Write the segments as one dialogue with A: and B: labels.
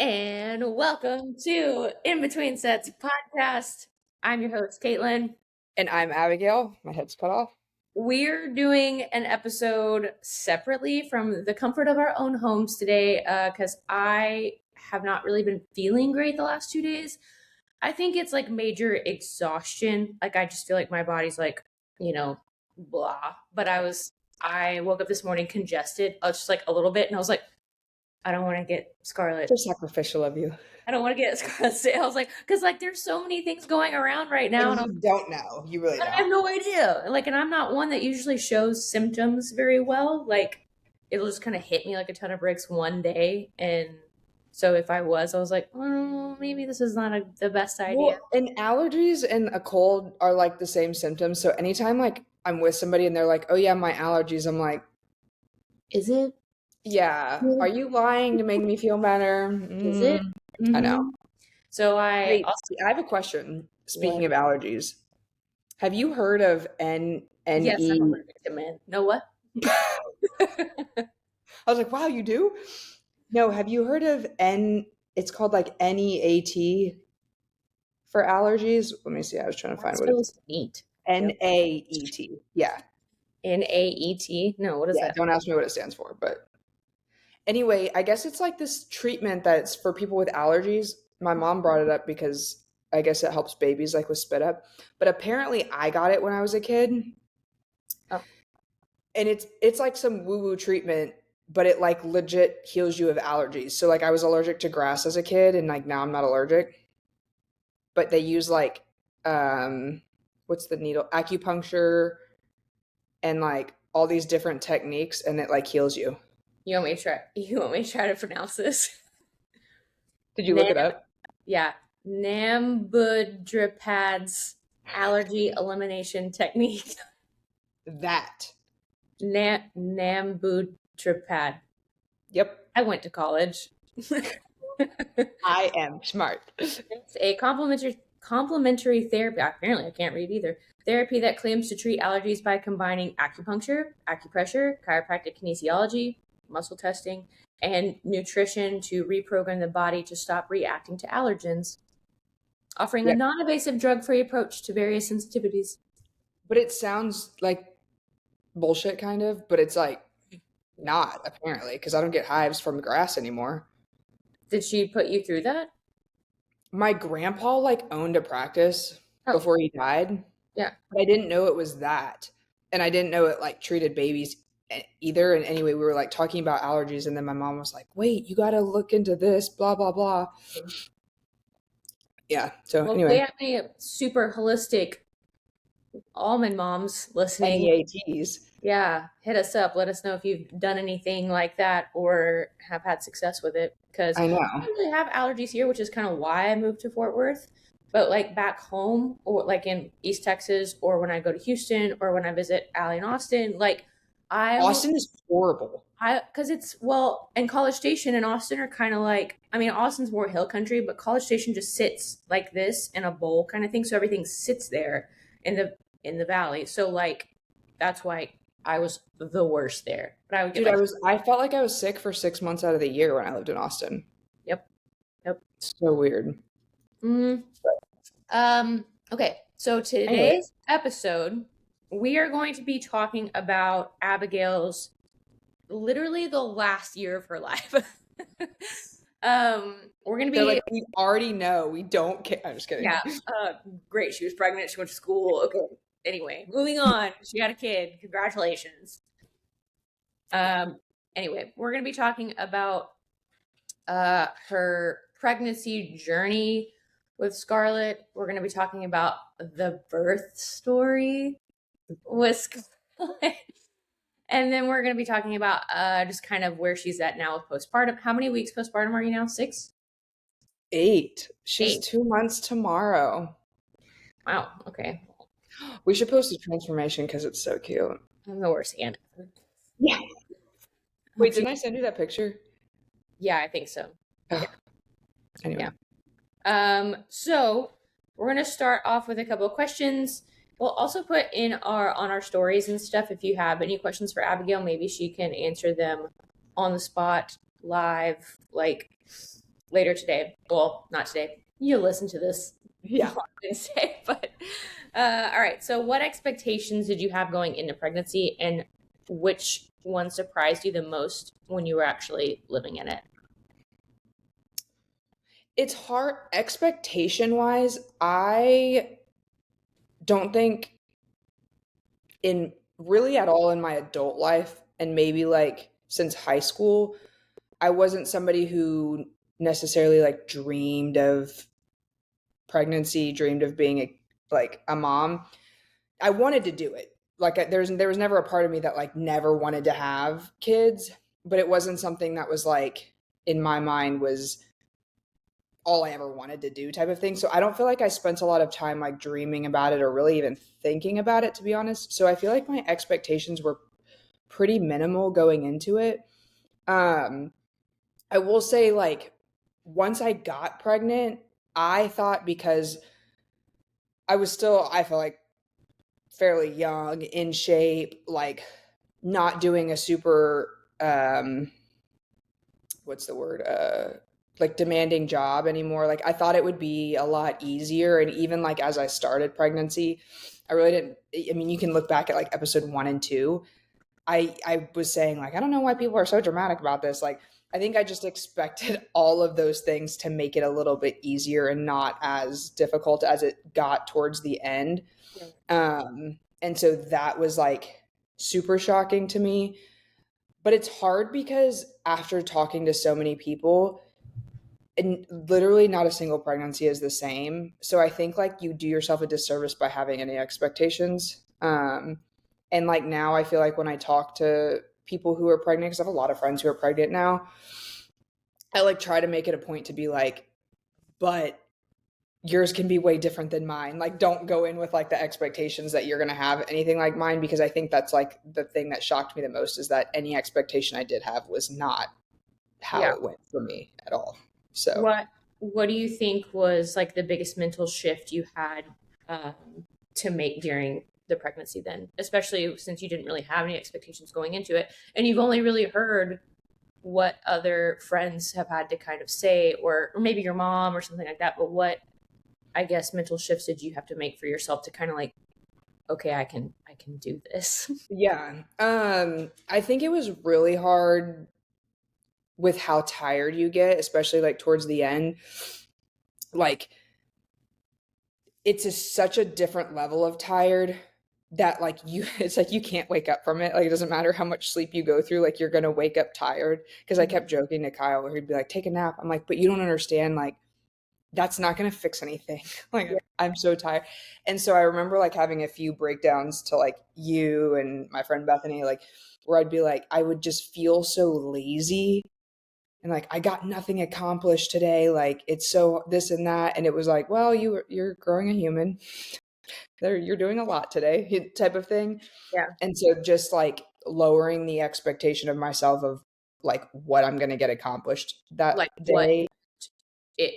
A: And welcome to In Between Sets podcast. I'm your host, Caitlin.
B: And I'm Abigail. My head's cut off.
A: We're doing an episode separately from the comfort of our own homes today because I have not really been feeling great the last 2 days. I think it's like major exhaustion. Like I just feel like my body's like, blah. But I woke up this morning congested, just like a little bit, and I was like, I don't want to get scarlet.
B: So sacrificial of you.
A: I don't want to get scarlet sales, because there's so many things going around right now,
B: And you don't know. You really
A: I have
B: don't.
A: no idea. And I'm not one that usually shows symptoms very well. Like, it'll just kind of hit me like a ton of bricks one day, and so if I was like, maybe this is not the best idea.
B: Well, and allergies and a cold are like the same symptoms. So anytime like I'm with somebody and they're like, "Oh yeah, my allergies," I'm like,
A: Is it?
B: "Yeah, are you lying to make me feel better?"
A: Is it?
B: I know.
A: So
B: Wait, I have a question. Speaking of allergies, have you heard of NE?
A: Yes, I'm allergic to men. No, what?
B: I was like, wow, you do? No, have you heard of it's called like NEAT for allergies? Let me see. I was trying to find what it's
A: neat.
B: NAET. Yeah.
A: NAET? No, what is that?
B: Don't ask me what it stands for, but anyway, I guess it's like this treatment that's for people with allergies. My mom brought it up because I guess it helps babies like with spit up. But apparently I got it when I was a kid.
A: Oh.
B: And it's like some woo-woo treatment, but it like legit heals you of allergies. So like I was allergic to grass as a kid and like now I'm not allergic. But they use like what's the needle? Acupuncture and like all these different techniques and it like heals you.
A: You want me to try to pronounce this?
B: Did you look it up?
A: Yeah. Nambudrapad's allergy elimination technique.
B: That.
A: Nambudrapad.
B: Yep.
A: I went to college.
B: I am smart.
A: It's a complementary therapy. Apparently, I can't read either. Therapy that claims to treat allergies by combining acupuncture, acupressure, chiropractic kinesiology, muscle testing, and nutrition to reprogram the body to stop reacting to allergens, offering a non-invasive drug-free approach to various sensitivities.
B: But it sounds like bullshit kind of, but it's like not apparently because I don't get hives from grass anymore.
A: Did she put you through that?
B: My grandpa like owned a practice before he died.
A: Yeah.
B: But I didn't know it was that. And I didn't know it like treated babies either. And anyway, we were like talking about allergies and then my mom was like, "Wait, you got to look into this, blah blah blah." Yeah. So anyway,
A: we have any super holistic almond moms listening.
B: NEATs.
A: Yeah, hit us up. Let us know if you've done anything like that or have had success with it. Because
B: I know
A: I don't really have allergies here, which is kind of why I moved to Fort Worth. But like back home, or like in East Texas, or when I go to Houston, or when I visit Allie and Austin, like
B: Austin is horrible.
A: Because and College Station and Austin are kind of like, I mean, Austin's more hill country, but College Station just sits like this in a bowl kind of thing. So everything sits there in the valley. So like, that's why I was the worst there. But I would get
B: I felt like I was sick for 6 months out of the year when I lived in Austin.
A: Yep.
B: So weird.
A: Okay. So today's episode, we are going to be talking about Abigail's literally the last year of her life. We're gonna be
B: like, we already know. We don't care. I'm just kidding.
A: Yeah. Great. She was pregnant. She went to school. Okay. Anyway, moving on. She had a kid. Congratulations. Anyway, we're gonna be talking about her pregnancy journey with Scarlett. We're gonna be talking about the birth story with Scarlett. And then we're going to be talking about just kind of where she's at now with postpartum. How many weeks postpartum are you now? 6?
B: 8. She's 2 months tomorrow.
A: Wow. Okay.
B: We should post a transformation because it's so cute.
A: I'm the worst aunt.
B: Yeah. Wait, didn't I send you that picture?
A: Yeah, I think so.
B: Yeah. Anyway.
A: Yeah. So we're going to start off with a couple of questions. We'll also put in on our stories and stuff. If you have any questions for Abigail, maybe she can answer them on the spot, live, like later today. Well, not today. You'll listen to this
B: Yeah.
A: on Wednesday, but all right. So, what expectations did you have going into pregnancy, and which one surprised you the most when you were actually living in it?
B: It's hard expectation wise. I don't think in really at all in my adult life, and maybe like since high school, I wasn't somebody who necessarily like dreamed of pregnancy, dreamed of being like a mom. I wanted to do it. Like there was never a part of me that like never wanted to have kids, but it wasn't something that was like in my mind was all I ever wanted to do type of thing. So I don't feel like I spent a lot of time like dreaming about it or really even thinking about it, to be honest. So I feel like my expectations were pretty minimal going into it. Um I will say like once I got pregnant, I thought because I felt like fairly young, in shape, like not doing a super what's the word? Like demanding job anymore. Like I thought it would be a lot easier. And even like as I started pregnancy, I really didn't. I mean, you can look back at like episode 1 and 2. I was saying like I don't know why people are so dramatic about this. Like I think I just expected all of those things to make it a little bit easier and not as difficult as it got towards the end. And so that was like super shocking to me. But it's hard because after talking to so many people, and literally not a single pregnancy is the same. So I think like you do yourself a disservice by having any expectations. And like now I feel like when I talk to people who are pregnant, because I have a lot of friends who are pregnant now, I like try to make it a point to be like, but yours can be way different than mine. Like, don't go in with like the expectations that you're going to have anything like mine, because I think that's like the thing that shocked me the most is that any expectation I did have was not how
A: Yeah.
B: it went for me at all. So,
A: What do you think was like the biggest mental shift you had um, to make during the pregnancy then, especially since you didn't really have any expectations going into it, and you've only really heard what other friends have had to kind of say, or maybe your mom or something like that, but what, I guess, mental shifts did you have to make for yourself to kind of like, okay, I can do this.
B: yeah. I think it was really hard with how tired you get, especially like towards the end. Like such a different level of tired that like you it's like you can't wake up from it. Like it doesn't matter how much sleep you go through, like you're gonna wake up tired. Because I kept joking to Kyle where he'd be like, take a nap. I'm like, but you don't understand, like that's not gonna fix anything. Like
A: Yeah.
B: I'm so tired. And so I remember like having a few breakdowns to like you and my friend Bethany, like where I'd be like, I would just feel so lazy and like I got nothing accomplished today. Like it's so this and that. And it was like, well, you're growing a human. You're doing a lot today, type of thing.
A: Yeah.
B: And so just like lowering the expectation of myself of like what I'm gonna get accomplished that
A: Like
B: day.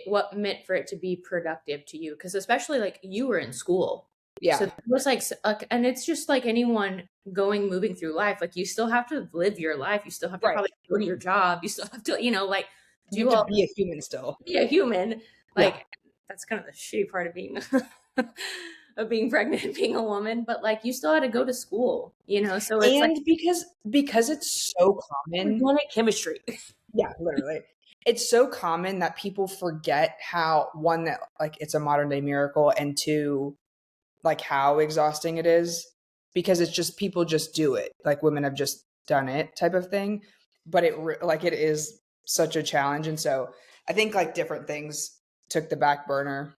A: what meant for it to be productive to you, because especially like you were in school, so
B: Yeah.
A: it was like and it's just like anyone moving through life, like you still have to live your life, you still have to
B: Right.
A: probably go to your job, you still have to, like
B: You
A: do
B: have to
A: all,
B: be a human still.
A: be a human,
B: Yeah.
A: like that's kind of the shitty part of being of being pregnant and being a woman, but like you still had to go to school, so it's like
B: And because it's so common.
A: organic chemistry.
B: Yeah, literally. It's so common that people forget how one that like it's a modern day miracle and two like how exhausting it is because it's just people just do it. Like women have just done it type of thing, but like it is such a challenge and so I think like different things took the back burner,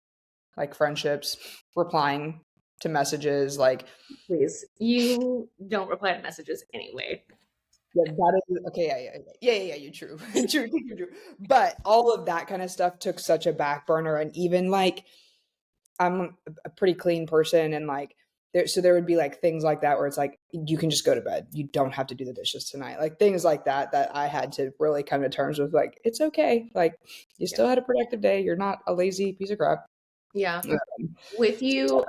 B: like friendships, replying to messages, like
A: Please, you don't reply to messages anyway.
B: yeah, that is okay. Yeah. You're true. True. But all of that kind of stuff took such a back burner, and even like I'm a pretty clean person, and like there would be like things like that where it's like you can just go to bed. You don't have to do the dishes tonight. Like things like that that I had to really come to terms with. Like it's okay. Like you
A: Yeah.
B: still had a productive day. You're not a lazy piece of crap.
A: Yeah.
B: Um,
A: With you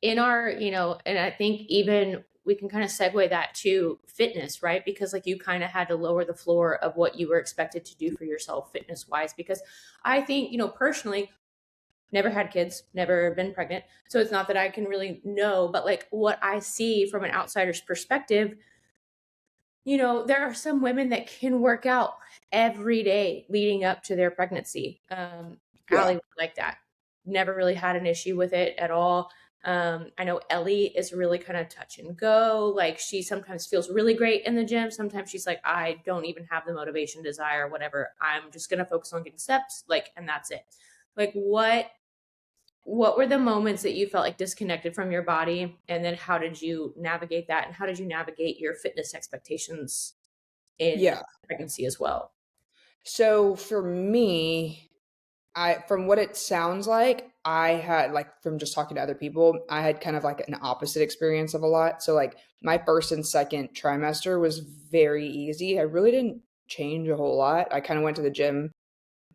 A: in our, and I think even we can kind of segue that to fitness, right? Because like you kind of had to lower the floor of what you were expected to do for yourself fitness wise. Because I think, personally, never had kids, never been pregnant. So it's not that I can really know, but like what I see from an outsider's perspective, there are some women that can work out every day leading up to their pregnancy.
B: Yeah.
A: Allie was like that. Never really had an issue with it at all. I know Ellie is really kind of touch and go. Like she sometimes feels really great in the gym. Sometimes she's like, I don't even have the motivation, desire, whatever. I'm just gonna focus on getting steps, and that's it. Like what were the moments that you felt like disconnected from your body, and then how did you navigate that, and how did you navigate your fitness expectations in
B: Yeah.
A: pregnancy as well?
B: So for me, from what it sounds like, I had like from just talking to other people, I had kind of like an opposite experience of a lot. So like my first and second trimester was very easy. I really didn't change a whole lot. I kind of went to the gym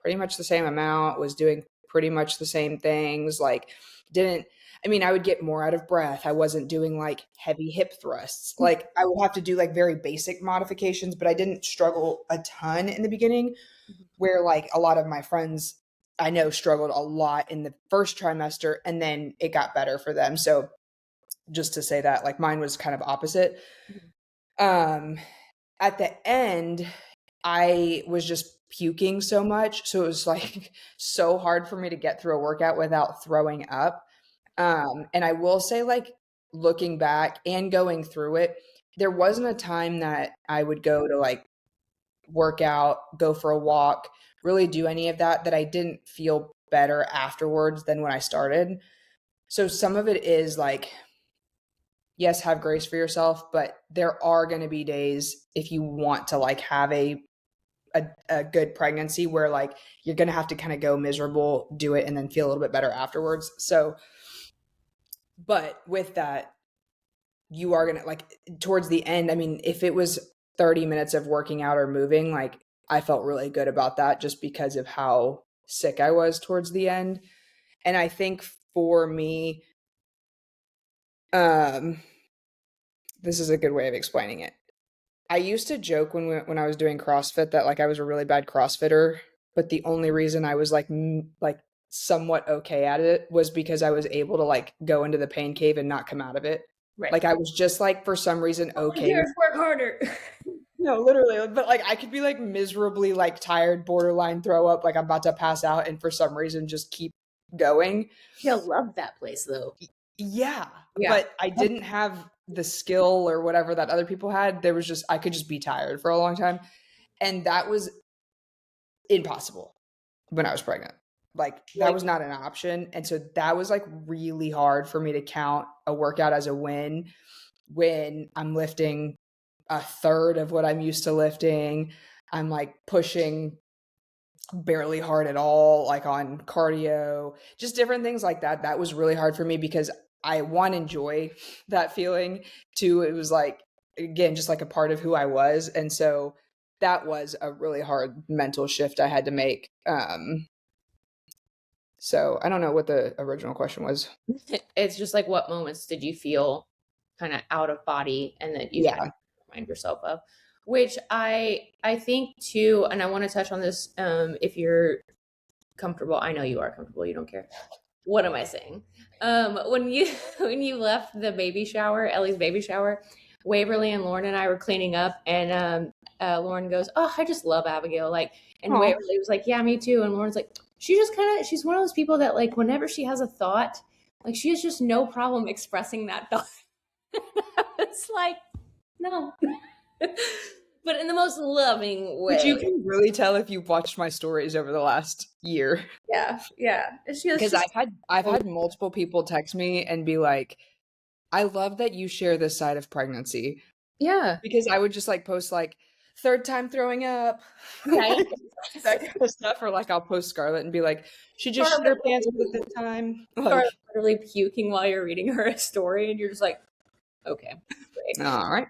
B: pretty much the same amount, was doing pretty much the same things, like didn't I mean, I would get more out of breath. I wasn't doing like heavy hip thrusts. Like I would have to do like very basic modifications, but I didn't struggle a ton in the beginning where like a lot of my friends I know struggled a lot in the first trimester and then it got better for them. So just to say that like mine was kind of opposite. Um at the end I was just puking so much, so it was like so hard for me to get through a workout without throwing up. And I will say like looking back and going through it, there wasn't a time that I would go to like work out, go for a walk, really do any of that I didn't feel better afterwards than when I started. So some of it is like, yes, have grace for yourself, but there are going to be days if you want to like have a good pregnancy where like you're going to have to kind of go miserable, do it, and then feel a little bit better afterwards. So, but with that, you are going to like towards the end, I mean, if it was 30 minutes of working out or moving, like I felt really good about that just because of how sick I was towards the end. And I think for me, um, this is a good way of explaining it. I used to joke when I was doing CrossFit that like I was a really bad CrossFitter, but the only reason I was like somewhat okay at it was because I was able to like go into the pain cave and not come out of it.
A: Right.
B: Like I was just like for some reason okay.
A: Here's work harder.
B: No, literally, but like I could be like miserably like tired, borderline throw up, like I'm about to pass out, and for some reason just keep going.
A: He'll love that place though.
B: Yeah,
A: Yeah.
B: but I didn't have the skill or whatever that other people had. There was just I could just be tired for a long time, and that was impossible when I was pregnant. Like that was not an option, and so that was like really hard for me to count a workout as a win when I'm lifting a third of what I'm used to lifting. I'm like pushing barely hard at all, like on cardio, just different things like that. That was really hard for me because I one enjoy that feeling. Two, it was like again just like a part of who I was, and so that was a really hard mental shift I had to make. So I don't know what the original question was.
A: It's just like what moments did you feel kind of out of body and that you had
B: Yeah.
A: to remind yourself of? Which I think too, and I want to touch on this if you're comfortable. I know you are comfortable, you don't care. What am I saying? When you when you left the baby shower, Ellie's baby shower, Waverly and Lauren and I were cleaning up, and Lauren goes, "Oh, I just love Abigail." Like, and
B: Aw.
A: Waverly was like, "Yeah, me too." And Lauren's like, she's one of those people that like whenever she has a thought, like she has just no problem expressing that thought. It's like, no. But in the most loving way.
B: But you can really tell if you've watched my stories over the last year.
A: Yeah, yeah.
B: Because I've had multiple people text me and be like, I love that you share this side of pregnancy.
A: Yeah.
B: Because I would just like post like third time throwing up.
A: Right.
B: That kind of stuff. Or like I'll post Scarlett and be like, she just shit her pants for the fifth time. Like,
A: literally puking while you're reading her a story, and you're just like, okay, great.
B: all right.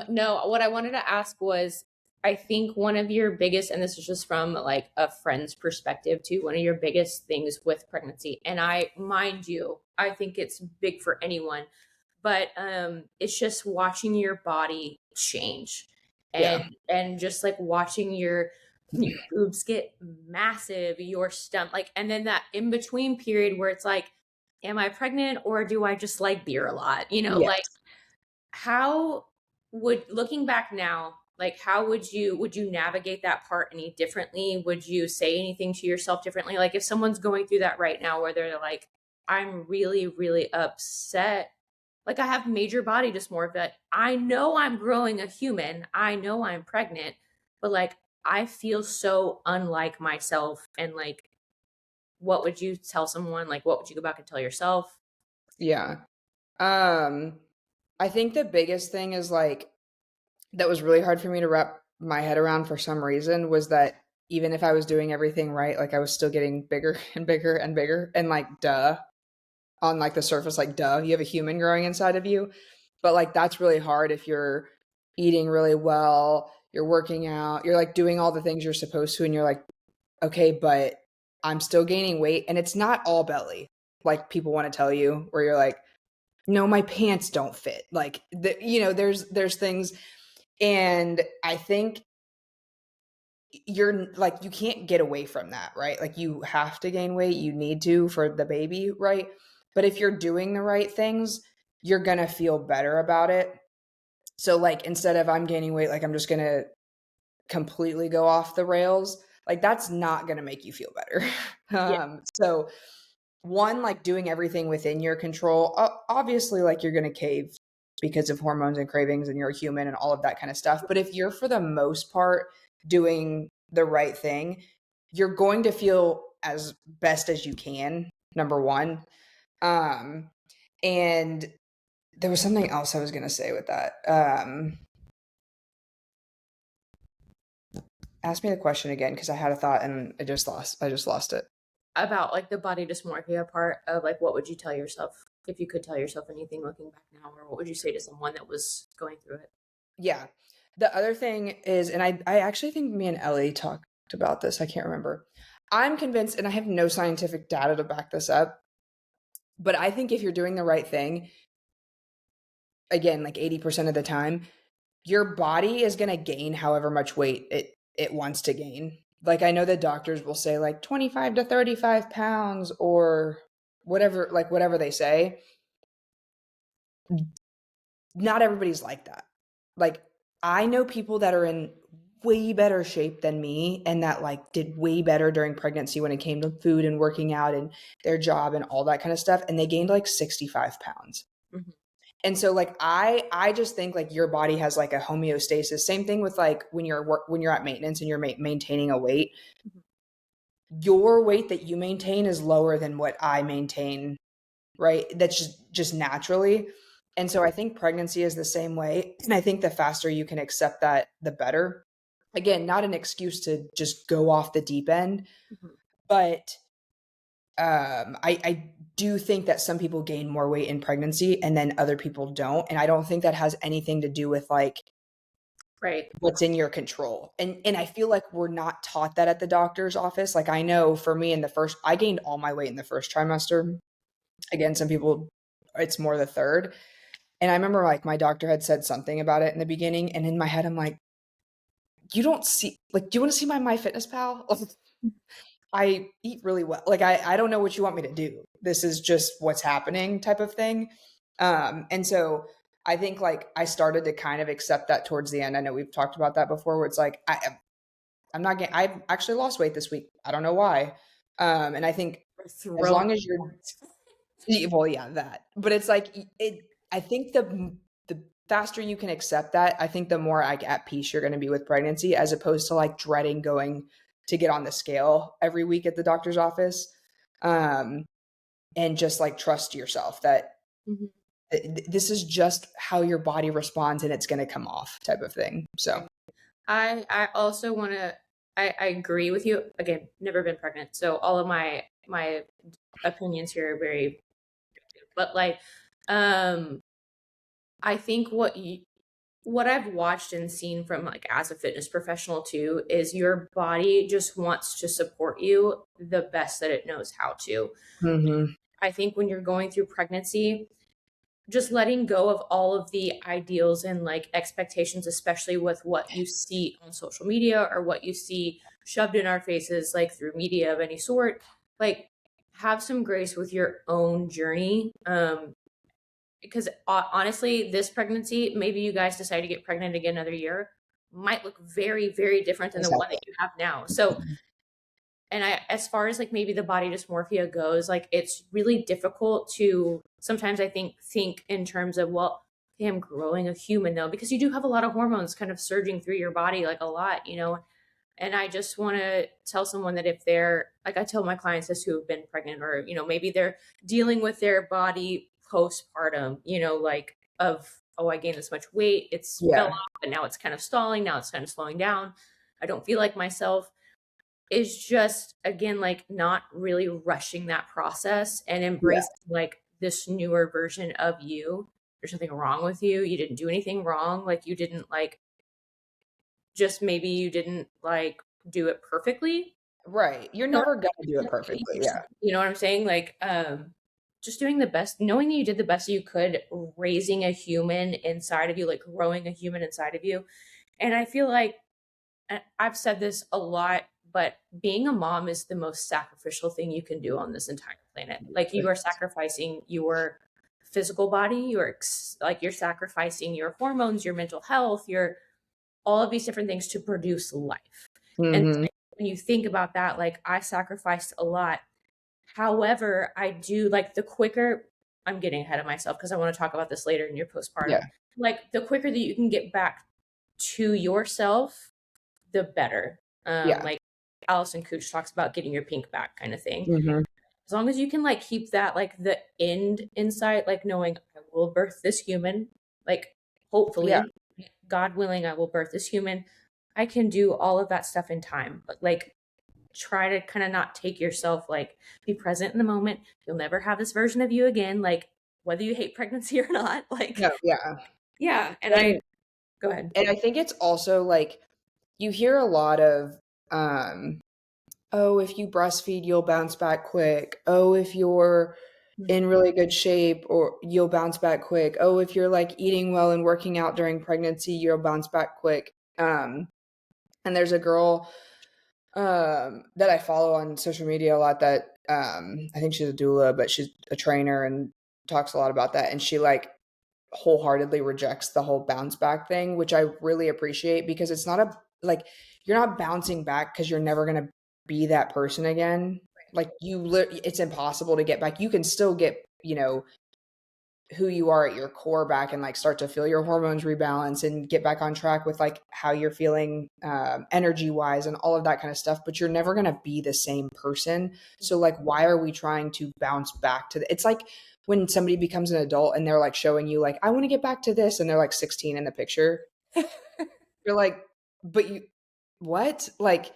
A: No, what I wanted to ask was, I think one of your biggest, and this is just from like a friend's perspective too, one of your biggest things with pregnancy, and I, mind you, I think it's big for anyone, but it's just watching your body change, and
B: Yeah.
A: just like watching your boobs get massive, your stomach, like, and then that in between period where it's like, am I pregnant or do I just like beer a lot? Like,
B: Yes.
A: how would, looking back now, like, how would you navigate that part any differently? Would you say anything to yourself differently? Like, if someone's going through that right now where they're like, I'm really, really upset. Like, I have major body dysmorphia. I know I'm growing a human. I know I'm pregnant, but like, I feel so unlike myself. And like, what would you tell someone? Like, what would you go back and tell yourself?
B: Yeah. Um, I think the biggest thing is like that was really hard for me to wrap my head around for some reason was that even if I was doing everything right, like I was still getting bigger and bigger and bigger. And like, duh, on like the surface, like, duh, you have a human growing inside of you. But like, that's really hard if you're eating really well, you're working out, you're like doing all the things you're supposed to, and you're like, okay, but I'm still gaining weight. And it's not all belly, like people want to tell you, where you're like, no, my pants don't fit. Like, there's things. And I think you're like, you can't get away from that, right? Like, you have to gain weight, you need to for the baby, right? But if you're doing the right things, you're gonna feel better about it. So like, instead of I'm gaining weight, like I'm just gonna completely go off the rails, like that's not gonna make you feel better.
A: Yeah.
B: So one, like doing everything within your control, obviously like you're gonna cave because of hormones and cravings and you're a human and all of that kind of stuff. But if you're for the most part doing the right thing, you're going to feel as best as you can, number one. And there was something else I was gonna say with that. Ask me the question again because I had a thought and I just lost it.
A: About like the body dysmorphia part of like, what would you tell yourself if you could tell yourself anything looking back now, or what would you say to someone that was going through it?
B: Yeah. The other thing is, and I actually think me and Ellie talked about this. I can't remember. I'm convinced, and I have no scientific data to back this up, but I think if you're doing the right thing, again, like 80% of the time, your body is going to gain however much weight it wants to gain. Like, I know that doctors will say like 25 to 35 pounds or whatever, like whatever they say. Not everybody's like that. Like, I know people that are in way better shape than me and that like did way better during pregnancy when it came to food and working out and their job and all that kind of stuff, and they gained like 65 pounds.
A: Mhm.
B: And so like I just think like your body has like a homeostasis. Same thing with like when you're at maintenance and you're maintaining a weight.
A: Mhm.
B: Your weight that you maintain is lower than what I maintain, right? That's just naturally. And so I think pregnancy is the same way. And I think the faster you can accept that, the better. Again, not an excuse to just go off the deep end,
A: Mhm.
B: but I do think that some people gain more weight in pregnancy and then other people don't. And I don't think that has anything to do with like
A: Right.
B: what's in your control. And I feel like we're not taught that at the doctor's office. Like, I know for me I gained all my weight in the first trimester. Again, some people it's more the third. And I remember like my doctor had said something about it in the beginning, and in my head I'm like, you don't see, like, do you want to see my MyFitnessPal? I eat really well. Like, I don't know what you want me to do. This is just what's happening type of thing. And so I think like I started to kind of accept that towards the end. I know we've talked about that before where it's like I'm not getting I've actually lost weight this week. I don't know why. And I think as
A: Throw.
B: long as you're well, yeah, that. But it's like I think the faster you can accept that, I think the more like at peace you're going to be with pregnancy, as opposed to like dreading going to get on the scale every week at the doctor's office. Um, and just like trust yourself that
A: Mhm.
B: this is just how your body responds and it's going to come off type of thing. So,
A: I also want to, I agree with you. Again, never been pregnant, so all of my opinions here are very, but like, um I think what I've watched and seen from like as a fitness professional too is your body just wants to support you the best that it knows how to.
B: mhm.
A: I think when you're going through pregnancy, just letting go of all of the ideals and like expectations, especially with what you see on social media or what you see shoved in our faces, like through media of any sort. Like, have some grace with your own journey. Because honestly, this pregnancy, maybe you guys decide to get pregnant again another year, might look very, very different than the one that
B: Exactly.
A: you have now. So, and I, as far as like maybe the body dysmorphia goes, like it's really difficult to sometimes I think in terms of, well, hey, I'm growing a human though, because you do have a lot of hormones kind of surging through your body, like a lot, you know. And I just want to tell someone that if they're like, I tell my clients this who have been pregnant, or you know, maybe they're dealing with their body postpartum, you know, like of, oh, I gained this much weight, it's fell
B: Yeah.
A: off, and now it's kind of stalling, now it's kind of slowing down, I don't feel like myself, is just again like not really rushing that process and
B: Yeah.
A: embracing like this newer version of you. There's nothing wrong with you. You didn't do anything wrong. Like you didn't like, just maybe you didn't like do it perfectly.
B: Right. You're
A: Or
B: never gonna do it
A: like,
B: perfectly. Yeah.
A: you know what I'm saying? Like just doing the best, knowing that you did the best you could, raising a human inside of you, like growing a human inside of you. And I feel like, and I've said this a lot, but being a mom is the most sacrificial thing you can do on this entire planet. Like you are sacrificing your physical body, like you're sacrificing your hormones, your mental health, your all of these different things to produce life. And
B: Hmm.
A: when you think about that, like I sacrificed a lot. However, I do like the quicker, I'm getting ahead of myself because I want to talk about this later in your postpartum.
B: Yeah.
A: Like the quicker that you can get back to yourself, the better.
B: Yeah.
A: Like Allison Cooch talks about getting your pink back kind of thing.
B: Hmm.
A: As long as you can like keep that like the end in sight, like knowing I will birth this human, like
B: Yeah.
A: hopefully, God willing, I will birth this human. I can do all of that stuff in time, but like try to kind of not take yourself, like be present in the moment. You'll never have this version of you again, like whether you hate pregnancy or not. Like,
B: No, yeah.
A: yeah. And
B: And
A: I, go ahead.
B: and I think it's also like you hear a lot of um oh, if you breastfeed, you'll bounce back quick. Oh, if you're in really good shape or you'll bounce back quick. Oh, if you're like eating well and working out during pregnancy, you'll bounce back quick. And there's a girl that I follow on social media a lot that I think she's a doula, but she's a trainer and talks a lot about that. And she like wholeheartedly rejects the whole bounce back thing, which I really appreciate because it's not a like you're not bouncing back because you're never gonna be that person again. Like it's impossible to get back. You can still get, who you are at your core back and like start to feel your hormones rebalance and get back on track with like how you're feeling energy wise and all of that kind of stuff, but you're never going to be the same person. So like why are we trying to bounce back to it's like when somebody becomes an adult and they're like showing you like I want to get back to this and they're like 16 in the picture. You're like, but you what, like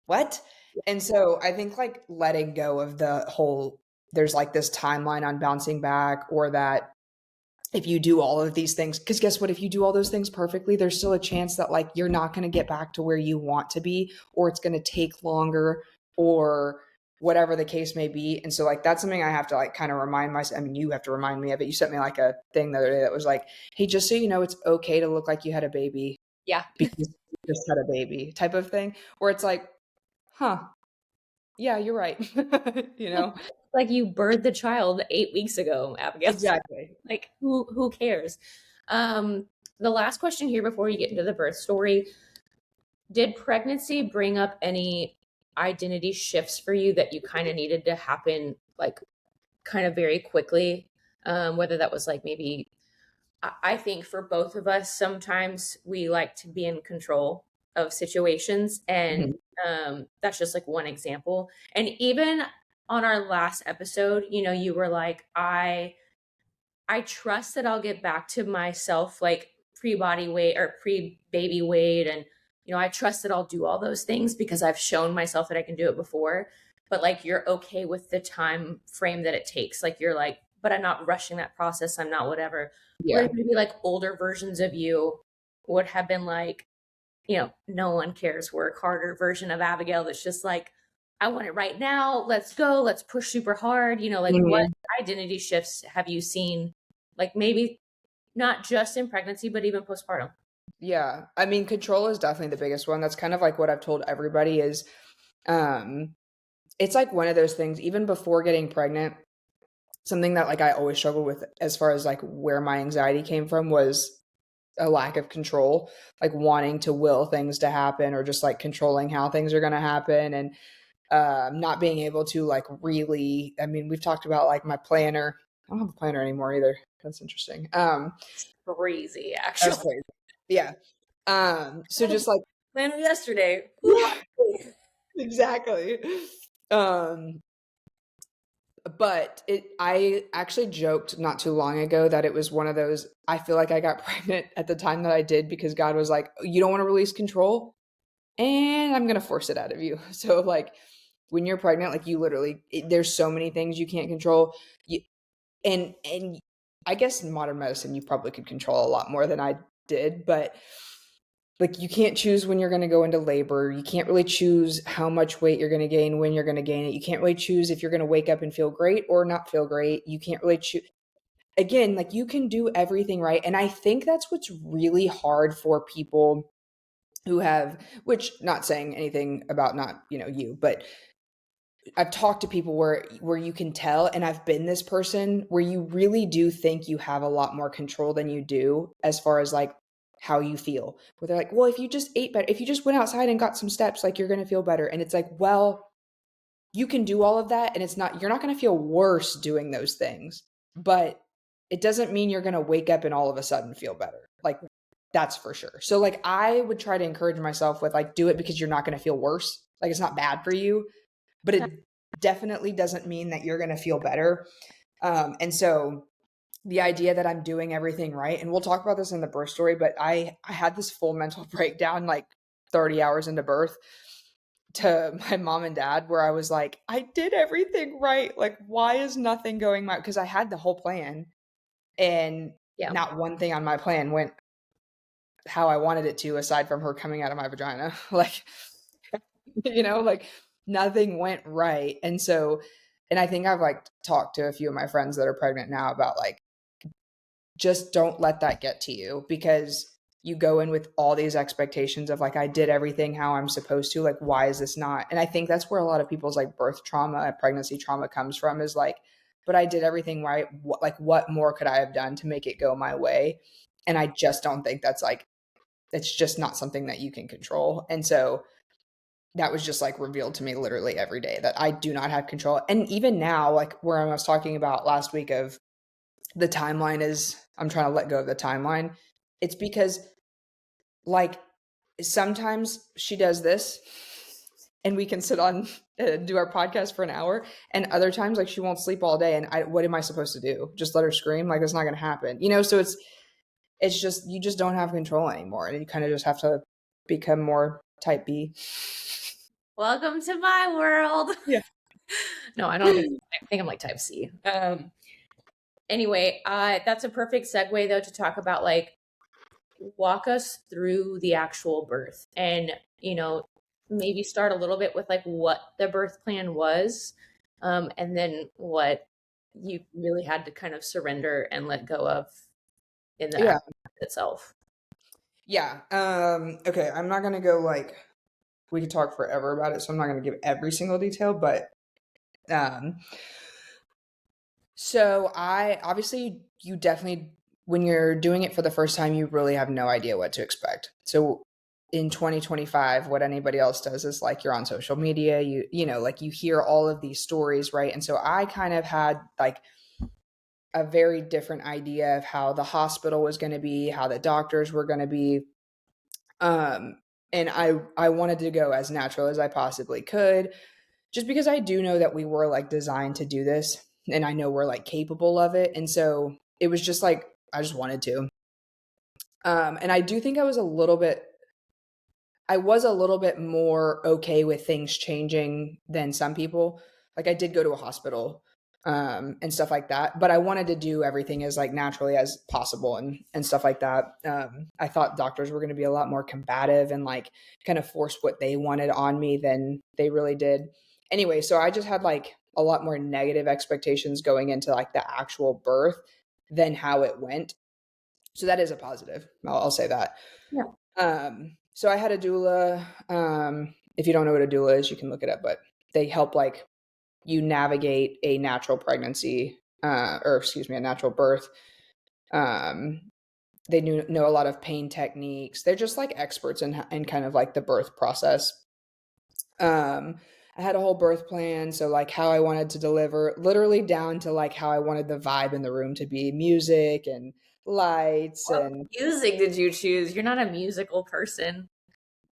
B: what? And so I think like letting go of the whole there's like this timeline on bouncing back, or that if you do all of these things, because guess what, if you do all those things perfectly, there's still a chance that like you're not going to get back to where you want to be, or it's going to take longer, or whatever the case may be. And so like that's something I have to like kind of remind myself. I mean, you have to remind me of it. You sent me like a thing the other day that was like, hey, just so you know, it's okay to look like you had a baby
A: Yeah.
B: because you just had a baby type of thing, where it's like, huh, yeah, you're right. you know
A: Like you birthed the child 8 weeks ago, Abigail.
B: exactly.
A: Like who cares? The last question here before you get into the birth story, did pregnancy bring up any identity shifts for you that you kind of needed to happen like kind of very quickly? Whether that was like maybe, I think for both of us, sometimes we like to be in control of situations, and
B: Mhm.
A: that's just like one example. And even on our last episode, you know, you were like, I trust that I'll get back to myself like pre body weight or pre baby weight. And, you know, I trust that I'll do all those things because I've shown myself that I can do it before. But like, you're okay with the time frame that it takes. Like, you're like, but I'm not rushing that process. I'm not whatever. Whereas
B: Yeah.
A: maybe like older versions of you would have been like, you know, no one cares, work harder version of Abigail that's just like, I want it right now. Let's go. Let's push super hard. You know, like what
B: Mhm.
A: identity shifts have you seen like maybe not just in pregnancy, but even postpartum.
B: Yeah. I mean, control is definitely the biggest one. That's kind of like what I've told everybody is um it's like one of those things even before getting pregnant, something that like I always struggled with as far as like where my anxiety came from was a lack of control, like wanting to will things to happen or just like controlling how things are going to happen and not being able to like really, I mean, we've talked about like my planner. I don't have a planner anymore either. That's interesting.
A: Crazy,
B: That's
A: actually.
B: crazy. Yeah. So just like,
A: Planner yesterday.
B: yeah, exactly. Um, but I actually joked not too long ago that it was one of those, I feel like I got pregnant at the time that I did because God was like, you don't want to release control and I'm going to force it out of you. So like when you're pregnant, like you literally, there's so many things you can't control. You, and I guess in modern medicine, you probably could control a lot more than I did, but like you can't choose when you're going to go into labor. You can't really choose how much weight you're going to gain, when you're going to gain it. You can't really choose if you're going to wake up and feel great or not feel great. You can't really choose. Again, like you can do everything right. And I think that's what's really hard for people who have, which not saying anything about not, you, but I've talked to people where you can tell, and I've been this person where you really do think you have a lot more control than you do as far as like how you feel. Where they're like, well, if you just ate better, if you just went outside and got some steps, like you're gonna feel better. And it's like, well, you can do all of that, and you're not gonna feel worse doing those things, but it doesn't mean you're gonna wake up and all of a sudden feel better. Like that's for sure. So like I would try to encourage myself with like do it because you're not gonna feel worse. Like it's not bad for you, but it definitely doesn't mean that you're going to feel better. And so the idea that I'm doing everything right, and we'll talk about this in the birth story, but I had this full mental breakdown like 30 hours into birth to my mom and dad where I was like, I did everything right. Like, why is nothing going my, because I had the whole plan and
A: Yeah.
B: not one thing on my plan went how I wanted it to, aside from her coming out of my vagina. Like, like nothing went right. And so, and I think I've like talked to a few of my friends that are pregnant now about like, just don't let that get to you because you go in with all these expectations of like, I did everything how I'm supposed to. Like, why is this not? And I think that's where a lot of people's like birth trauma and pregnancy trauma comes from is like, but I did everything right. What more could I have done to make it go my way? And I just don't think that's like, it's just not something that you can control. And so, that was just like revealed to me literally every day that I do not have control. And even now, like where I was talking about last week of the timeline is I'm trying to let go of the timeline. It's because like sometimes she does this and we can sit on do our podcast for an hour, and other times like she won't sleep all day and what am I supposed to do? Just let her scream? Like that's not going to happen. So it's just you just don't have control anymore and you kind of just have to become more type B.
A: Welcome to my world.
B: Yeah.
A: No, I don't think I think I'm like type C. Anyway, that's a perfect segue though to talk about like walk us through the actual birth and maybe start a little bit with like what the birth plan was, and then what you really had to kind of surrender and let go of in the act itself.
B: Yeah. Okay, I'm not gonna go like we could talk forever about it, so I'm not gonna give every single detail, but um so I obviously you definitely when you're doing it for the first time, you really have no idea what to expect. So in 2025, what anybody else does is like you're on social media, like you hear all of these stories, right? And so I kind of had like a very different idea of how the hospital was going to be, how the doctors were going to be. And I wanted to go as natural as I possibly could, just because I do know that we were like designed to do this, and I know we're like capable of it. And so it was just like I just wanted to. And I do think I was a little bit more okay with things changing than some people. Like I did go to a hospital and stuff like that, but I wanted to do everything as like naturally as possible and stuff like that. I thought doctors were going to be a lot more combative and like kind of force what they wanted on me than they really did. Anyway, so I just had like a lot more negative expectations going into like the actual birth. than how it went. So that is a positive. I'll say that.
A: Yeah.
B: So I had a doula. If you don't know what a doula is, you can look it up, but they help like you navigate a natural pregnancy, or excuse me, a natural birth. They know a lot of pain techniques. They're just like experts in kind of like the birth process. I had a whole birth plan, so like how I wanted to deliver, literally down to like how I wanted the vibe in the room to be, music and lights.
A: What
B: And
A: music did you choose? You're not a musical person.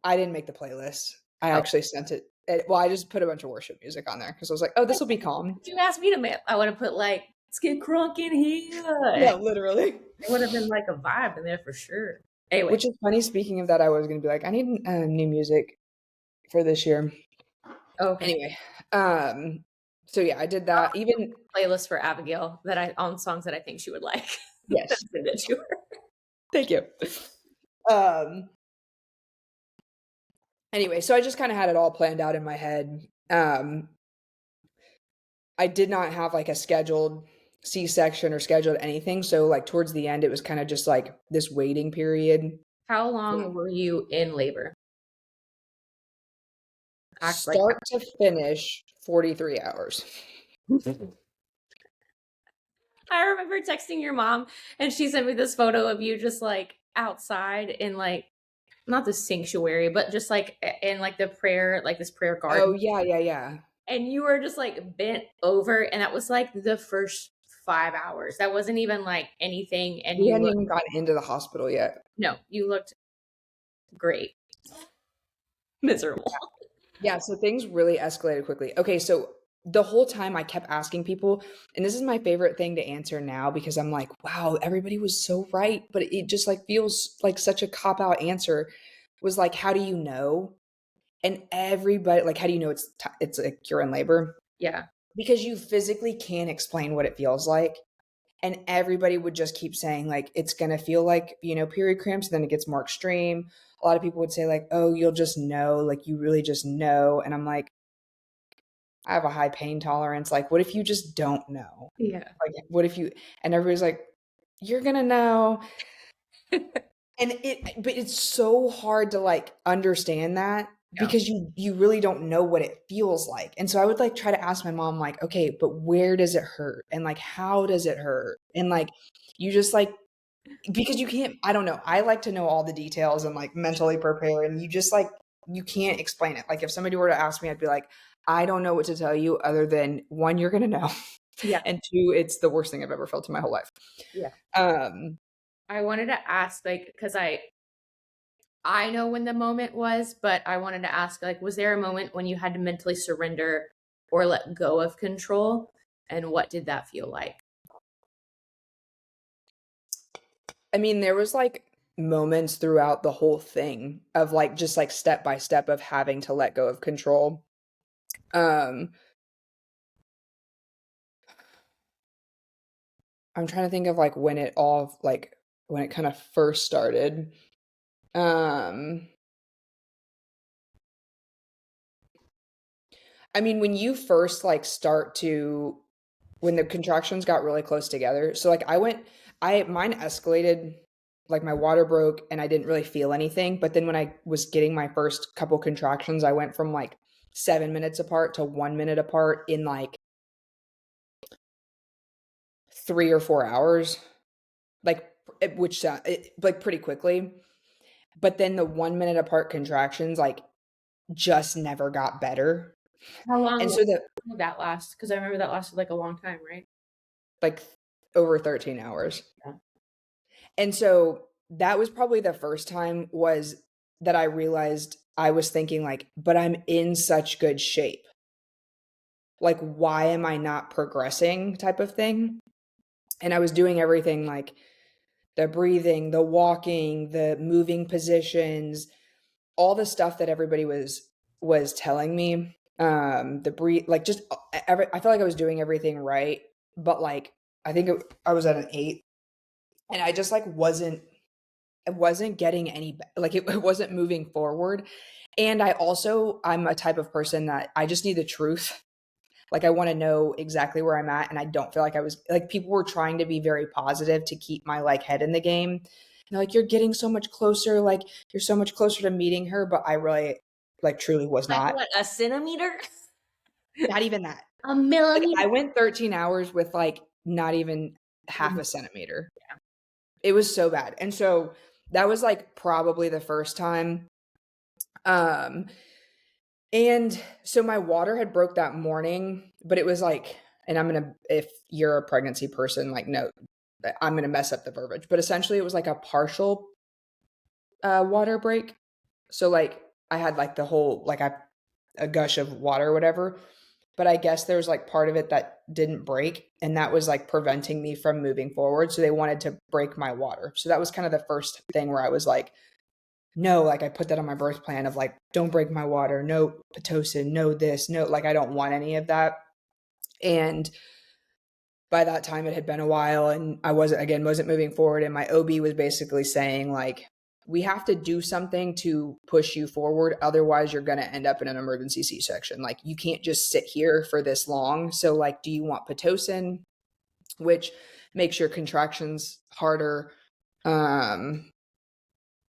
B: I didn't make the playlist. I
A: Oh,
B: actually sent it. Well, I just put a bunch of worship music on there because I was like, oh, this will be calm.
A: you asked me to make. I would have put like "Let's Get Crunk in Here."
B: Yeah, literally.
A: It would have been like a vibe in there for sure. Anyway,
B: Which is funny. Speaking of that, I was going to be like, I need new music for this year.
A: okay.
B: Anyway, so yeah, I did that. Even
A: Playlist for Abigail that I on songs that I think she would like.
B: yes,
A: Send it to her.
B: thank you. Um, anyway, so I just kind of had it all planned out in my head. I did not have like a scheduled C-section or scheduled anything. So like towards the end, it was kind of just like this waiting period.
A: How long were you in labor? Act like
B: Start to finish, 43 hours.
A: I remember texting your mom and she sent me this photo of you just like outside in like not the sanctuary, but just like in like the prayer, like this prayer garden.
B: Oh, yeah.
A: And you were just like bent over, and that was like the first 5 hours. That wasn't even like anything. And
B: We
A: you
B: hadn't
A: looked,
B: even gotten into the hospital yet.
A: no, you looked great. Miserable.
B: Yeah, so things really escalated quickly. Okay, so the whole time I kept asking people, and this is my favorite thing to answer now because I'm like, wow, everybody was so right, but it just like feels like such a cop out answer was like, how do you know? And everybody like, how do you know it's like you're in labor?
A: Yeah.
B: Because you physically can't explain what it feels like. And everybody would just keep saying like it's going to feel like, period cramps, then it gets more extreme. A lot of people would say like, oh, you'll just know, like you really just know. And I'm like, I have a high pain tolerance. Like, what if you just don't know?
A: Yeah.
B: Like, what if you, and everybody's like, you're going to know. But it's so hard to like understand that
A: Yeah.
B: because you really don't know what it feels like. And so I would like try to ask my mom, like, okay, but where does it hurt? And like, how does it hurt? And like, you just like, because you can't, I don't know. I like to know all the details and like mentally prepare. And you just like, you can't explain it. Like if somebody were to ask me, I'd be like, I don't know what to tell you other than one, you're going to know.
A: Yeah.
B: And two, it's the worst thing I've ever felt in my whole life.
A: Yeah. I wanted to ask, like, because I know when the moment was, but I wanted to ask, like, was there a moment when you had to mentally surrender or let go of control? And what did that feel like?
B: I mean, there was like moments throughout the whole thing of like just like step by step of having to let go of control. I'm trying to think of like when it kind of first started. I mean, when you first like when the contractions got really close together. So like mine escalated, like my water broke and I didn't really feel anything. But then when I was getting my first couple contractions, I went from like 7 minutes apart to 1 minute apart in like 3 or 4 hours, like like pretty quickly. But then the 1 minute apart contractions like just never got better.
A: How long
B: And so
A: did that last? Because I remember that lasted like a long time, right?
B: like over 13 hours.
A: Yeah.
B: And so that was probably the first time was that I realized I was thinking like, but I'm in such good shape. Like, why am I not progressing type of thing? And I was doing everything like the breathing, the walking, the moving positions, all the stuff that everybody was telling me. The breathe, like just I felt like I was doing everything right, but like I think I was at an 8, and I just like wasn't getting any like it wasn't moving forward. And I'm a type of person that I just need the truth. Like, I want to know exactly where I'm at. And I don't feel like I was like, people were trying to be very positive to keep my like head in the game. And they're like, you're getting so much closer. Like, you're so much closer to meeting her. But I really, like, truly was
A: Like
B: not.
A: what, a centimeter?
B: Not even that.
A: A
B: Like,
A: millimeter?
B: I went 13 hours with like not even half a centimeter.
A: Yeah.
B: It was so bad. And so that was like probably the first time. And so my water had broke that morning, but it was like, and I'm going to, if you're a pregnancy person, like, no, I'm going to mess up the verbiage, but essentially it was like a partial water break. So like I had like the whole, like a gush of water or whatever, but I guess there was like part of it that didn't break, and that was like preventing me from moving forward. So they wanted to break my water. So that was kind of the first thing where I was like, no, like I put that on my birth plan of like, don't break my water, no Pitocin, no this, no, like I don't want any of that. And by that time it had been a while and I wasn't moving forward. And my OB was basically saying like, we have to do something to push you forward. Otherwise you're going to end up in an emergency C-section. Like you can't just sit here for this long. So like, do you want Pitocin, which makes your contractions harder?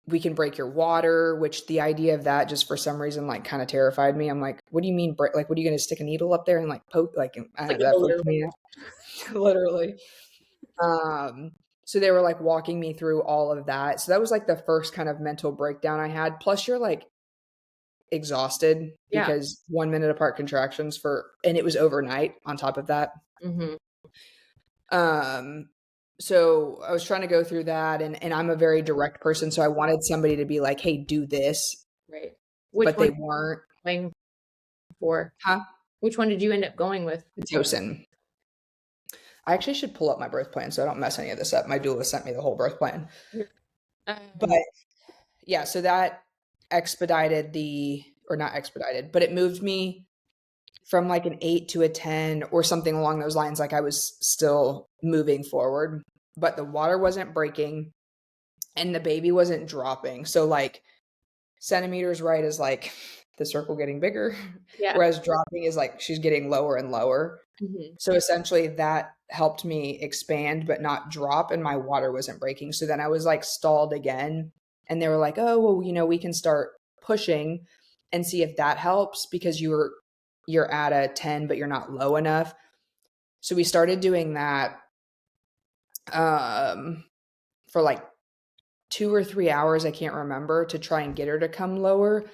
B: We can break your water, which the idea of that just for some reason like kind of terrified me. I'm like, what do you mean break? Like, what are you going to stick a needle up there and like poke? Like,
A: Like
B: that freaked me out. Literally. So they were like walking me through all of that. So that was like the first kind of mental breakdown I had. Plus you're like exhausted because 1 minute apart contractions and it was overnight on top of that.
A: Mm-hmm.
B: So I was trying to go through that and I'm a very direct person. So I wanted somebody to be like, hey, do this.
A: Right.
B: But they weren't.
A: Going for?
B: Huh?
A: Which one did you end up going with?
B: Pitocin. I actually should pull up my birth plan so I don't mess any of this up. My doula sent me the whole birth plan. But yeah, so that expedited or not expedited, but it moved me from like an 8 to a 10 or something along those lines. Like I was still moving forward, but the water wasn't breaking and the baby wasn't dropping. So like centimeters right is like the circle getting bigger, whereas dropping is like she's getting lower and lower. Mm-hmm. So essentially that helped me expand but not drop, and my water wasn't breaking. So then I was like stalled again, and they were like, oh well, we can start pushing and see if that helps because you're at a 10 but you're not low enough. So we started doing that for like 2 or 3 hours, I can't remember, to try and get her to come lower,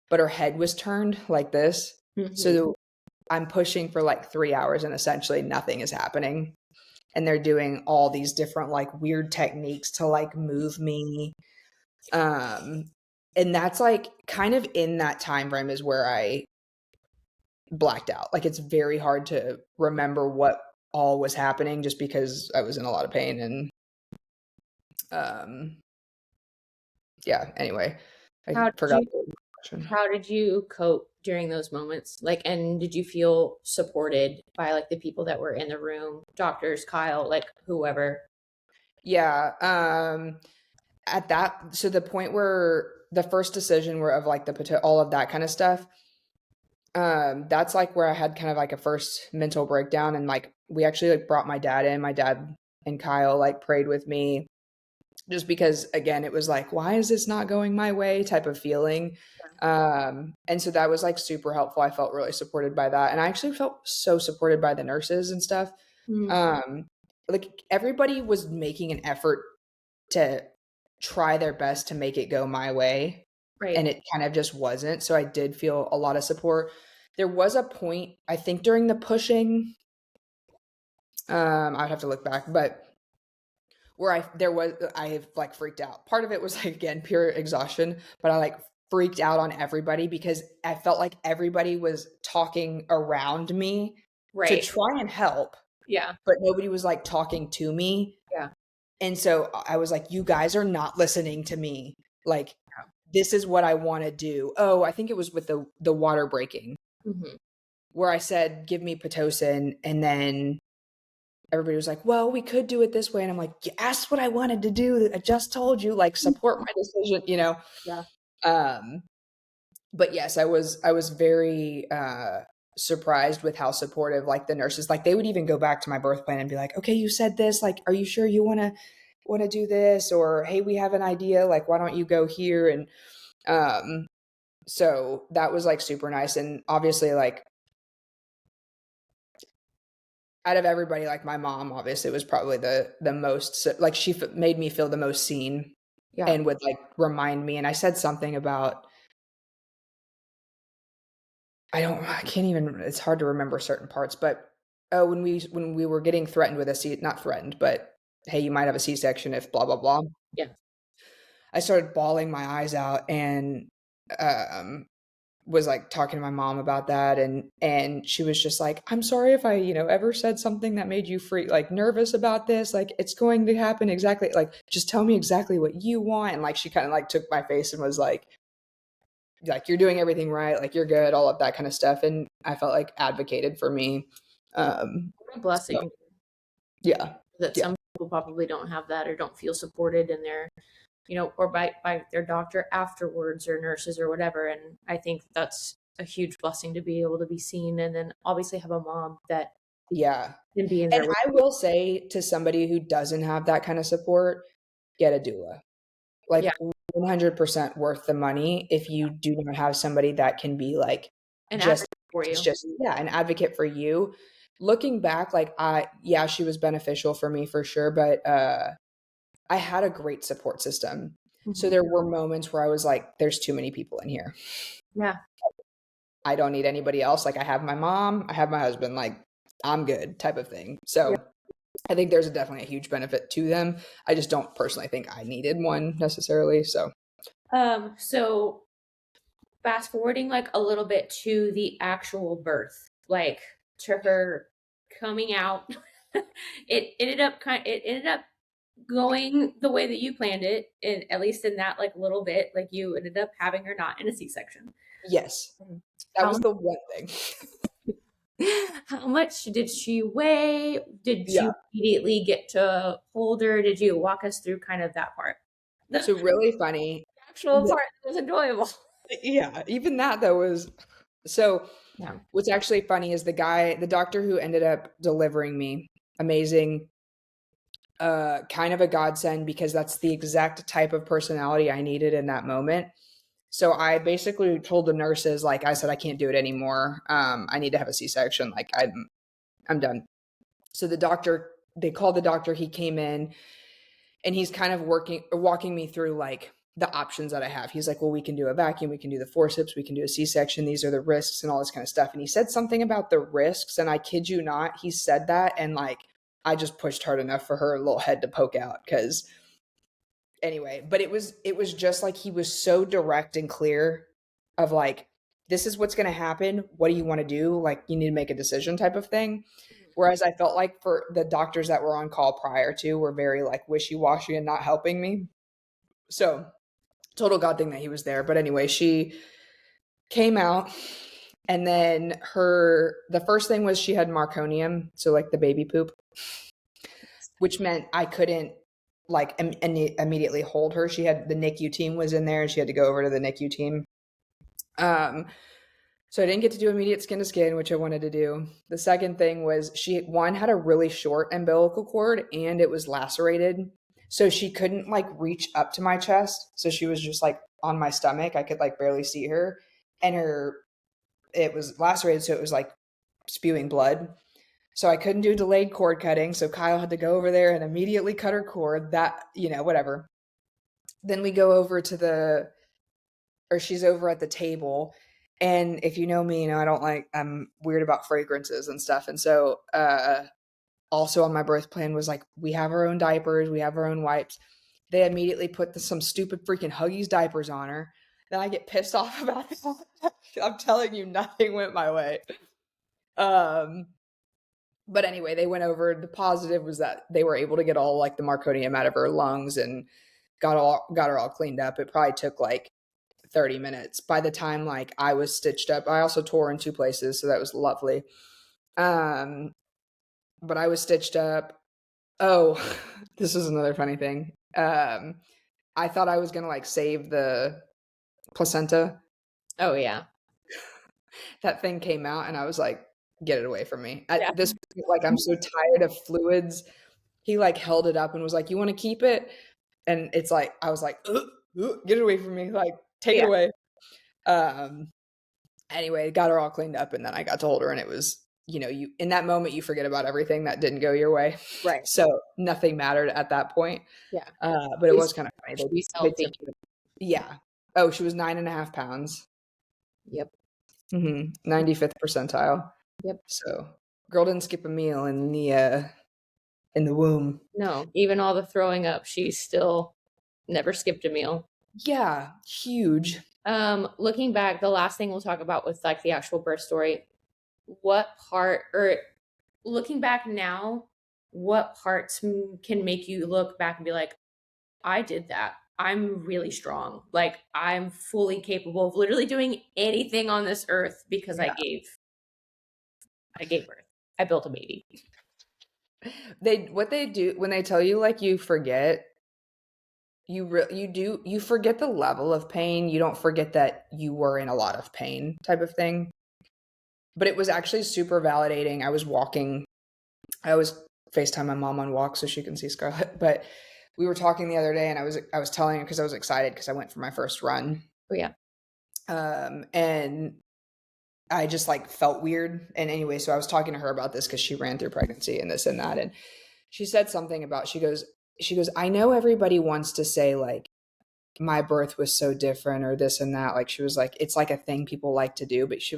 B: but her head was turned like this. Mm-hmm. So I'm pushing for like 3 hours and essentially nothing is happening. And they're doing all these different like weird techniques to like move me. And that's like kind of in that time frame is where I blacked out. Like it's very hard to remember what all was happening just because I was in a lot of pain. And yeah, anyway, I forgot.
A: How did you cope during those moments? Like, and did you feel supported by like the people that were in the room, doctors, Kyle, like whoever?
B: Yeah. At that, so the point where the first decision were of like all of that kind of stuff, that's like where I had kind of like a first mental breakdown. And like, we actually like brought my dad in. My dad and Kyle like prayed with me just because, again, it was like, why is this not going my way type of feeling. And so that was like super helpful. I felt really supported by that. And I actually felt so supported by the nurses and stuff. Mm-hmm. Like everybody was making an effort to try their best to make it go my way. Right. And it kind of just wasn't. So I did feel a lot of support. There was a point, I think during the pushing, I'd have to look back, but where I have like freaked out. Part of it was like, again, pure exhaustion, but I like freaked out on everybody because I felt like everybody was talking around me to try and help. Yeah. But nobody was like talking to me. Yeah. And so I was like, you guys are not listening to me. Like, this is what I want to do. Oh, I think it was with the water breaking, mm-hmm. where I said, give me Pitocin. And then everybody was like, well, we could do it this way. And I'm like, you asked what I wanted to do. I just told you, like, support my decision, Yeah. But yes, I was very surprised with how supportive like the nurses, like they would even go back to my birth plan and be like, okay, you said this, like, are you sure you want to do this? Or, hey, we have an idea, like, why don't you go here? And so that was like super nice. And obviously, like, out of everybody, like my mom obviously was probably the most, like, she made me feel the most seen.
A: Yeah.
B: And would like remind me. And I said something about, I can't even, it's hard to remember certain parts, but when we were getting threatened with not threatened, but hey, you might have a C-section if blah blah blah.
A: Yeah.
B: I started bawling my eyes out and um was like talking to my mom about that, and she was just like, I'm sorry if I, ever said something that made you like nervous about this. Like, it's going to happen exactly, like, just tell me exactly what you want. And like she kind of like took my face and was like, you're doing everything right, like you're good, all of that kind of stuff. And I felt like advocated for me.
A: What a blessing.
B: So, yeah.
A: That
B: Yeah.
A: some people probably don't have that or don't feel supported in their, or by their doctor afterwards or nurses or whatever. And I think that's a huge blessing to be able to be seen, and then obviously have a mom that
B: Yeah.
A: can be in
B: And
A: there.
B: I will say to somebody who doesn't have that kind of support, get a doula. Like,
A: Yeah.
B: 100% worth the money if you do not have somebody that can be like
A: An
B: just
A: advocate for you.
B: an advocate for you. Looking back, like, she was beneficial for me for sure, but I had a great support system. So there were moments where I was like, there's too many people in here.
A: Yeah.
B: I don't need anybody else. Like, I have my mom, I have my husband, like, I'm good, type of thing. So
A: Yeah.
B: I think there's definitely a huge benefit to them. I just don't personally think I needed one necessarily. So
A: fast forwarding like a little bit to the actual birth, like to her coming out, it ended up going the way that you planned it, and at least in that like little bit, like you ended up having her not in a C-section.
B: yes, that was the one thing.
A: How much did she weigh? Did
B: Yeah.
A: you immediately get to hold her? Did you walk us through kind of that part?
B: So really funny.
A: The actual part that was enjoyable.
B: Yeah, even that though was so.
A: Yeah.
B: What's actually funny is the doctor who ended up delivering me, amazing, kind of a godsend, because that's the exact type of personality I needed in that moment. So I basically told the nurses, like, I said, I can't do it anymore. I need to have a C-section. Like, I'm done. So they called the doctor. He came in, and he's kind of walking me through like the options that I have. He's like, well, we can do a vacuum, we can do the forceps, we can do a C-section. These are the risks and all this kind of stuff. And he said something about the risks, and I kid you not, he said that, and like I just pushed hard enough for her little head to poke out. Because anyway, but it was just like he was so direct and clear of like, this is what's going to happen. What do you want to do? Like, you need to make a decision, type of thing. Whereas I felt like for the doctors that were on call prior to were very like wishy-washy and not helping me. So total God thing that he was there. But anyway, she came out, and then the first thing was she had marconium, so like the baby poop, which meant I couldn't like immediately hold her. She had the NICU team was in there, and she had to go over to the NICU team. So I didn't get to do immediate skin to skin, which I wanted to do. The second thing was she had a really short umbilical cord, and it was lacerated. So she couldn't like reach up to my chest. So she was just like on my stomach. I could like barely see her, and it was lacerated. So it was like spewing blood. So I couldn't do delayed cord cutting. So Kyle had to go over there and immediately cut her cord. That, whatever. Then we go over she's over at the table. And if you know me, I'm weird about fragrances and stuff. And so, also on my birth plan was like, we have our own diapers, we have our own wipes. They immediately put some stupid freaking Huggies diapers on her. Then I get pissed off about it. I'm telling you, nothing went my way. But anyway, they went over. The positive was that they were able to get all like the marconium out of her lungs and got her all cleaned up. It probably took like 30 minutes. By the time like I was stitched up, I also tore in 2 places, so that was lovely. But I was stitched up. Oh, this is another funny thing. I thought I was gonna like save the placenta.
A: Oh yeah.
B: that thing came out and I was like, "Get it away from me."
A: Yeah.
B: At this point, like, I'm so tired of fluids. He, like, held it up and was like, "You wanna keep it?" And it's like I was like, "Ugh, ugh, get it away from me, like, take it
A: Yeah.
B: away." Um, anyway, got her all cleaned up, and then I got to hold her, and it was you in that moment, you forget about everything that didn't go your way.
A: Right.
B: So, nothing mattered at that point,
A: Yeah.
B: but it was
A: She's
B: kinda funny.
A: she's
B: They
A: healthy.
B: took it. Yeah. Oh, she was 9.5 pounds.
A: Yep.
B: Mhm, 95th percentile.
A: Yep.
B: So, girl didn't skip a meal in the womb.
A: No, even all the throwing up, she still never skipped a meal.
B: Yeah, huge.
A: Looking back, the last thing we'll talk about with like the actual birth story, what part or looking back now, what parts can make you look back and be like, I did that. I'm really strong. Like I'm fully capable of literally doing anything on this earth because
B: Yeah.
A: I gave birth. I built a baby.
B: What they do when they tell you, like, you forget, you forget the level of pain, you don't forget that you were in a lot of pain type of thing. But it was actually super validating. I always FaceTime my mom on walks so she can see Scarlett, but we were talking the other day and I was telling her because I was excited because I went for my first run.
A: Oh yeah.
B: And I just like felt weird. And anyway, so I was talking to her about this because she ran through pregnancy and this and that. And she said something about she goes, I know everybody wants to say like my birth was so different or this and that. Like she was like, it's like a thing people like to do. But she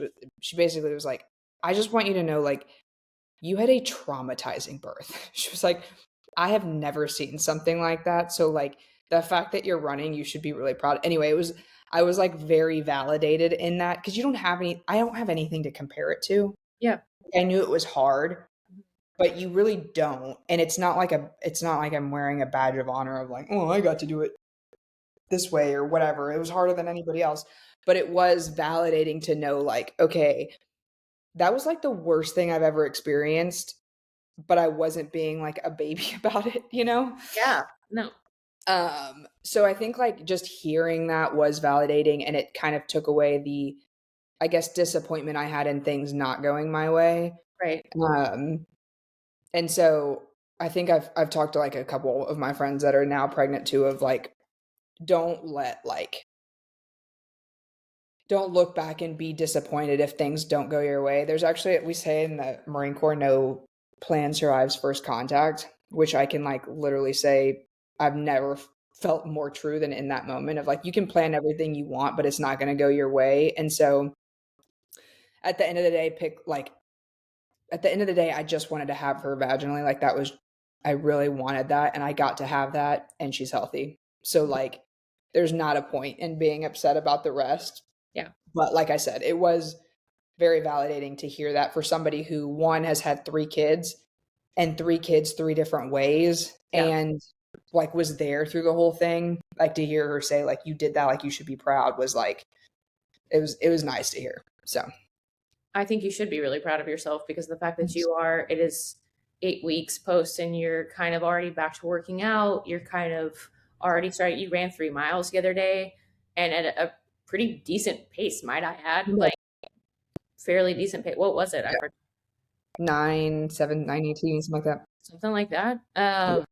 B: basically was like, I just want you to know, like, you had a traumatizing birth. She was like, I have never seen something like that. So like the fact that you're running, you should be really proud. Anyway, I was like very validated in that because I don't have anything to compare it to.
A: Yeah.
B: I knew it was hard, but you really don't. And it's not like I'm wearing a badge of honor of like, oh, I got to do it this way or whatever. It was harder than anybody else. But it was validating to know, like, okay, that was like the worst thing I've ever experienced, but I wasn't being like a baby about it, you know?
A: Yeah. No.
B: So I think like just hearing that was validating and it kind of took away the, I guess, disappointment I had in things not going my way.
A: Right.
B: Um, and so I think I've talked to like a couple of my friends that are now pregnant too of like, don't let like don't look back and be disappointed if things don't go your way. There's actually, we say in the Marine Corps, no plan survives first contact, which I can like literally say I've never felt more true than in that moment of like, you can plan everything you want, but it's not going to go your way. And so at the end of the day, at the end of the day, I just wanted to have her vaginally. Like that was, I really wanted that. And I got to have that and she's healthy. So like, there's not a point in being upset about the rest.
A: Yeah.
B: But like I said, it was very validating to hear that for somebody who one has had three kids and three kids three different ways
A: Yeah.
B: and like was there through the whole thing. Like to hear her say like you did that, like you should be proud was like it was nice to hear. So
A: I think you should be really proud of yourself because the fact that it is 8 weeks post and you're kind of already back to working out. You're kind of already started. You ran 3 miles the other day and at a pretty decent pace, might I add, like fairly decent pace. What was it? I forgot.
B: 9, 7, 9, 18, something like that.
A: Something like that.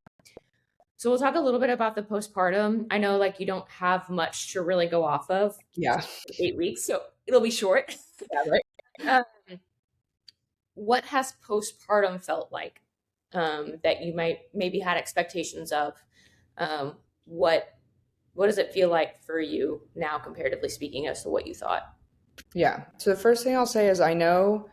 A: So we'll talk a little bit about the postpartum. I know like you don't have much to really go off of.
B: Yeah.
A: 8 weeks, so it'll be short.
B: Yeah, right.
A: What has postpartum felt like that you might maybe had expectations of? What does it feel like for you now, comparatively speaking, as to what you thought?
B: Yeah. So the first thing I'll say is I know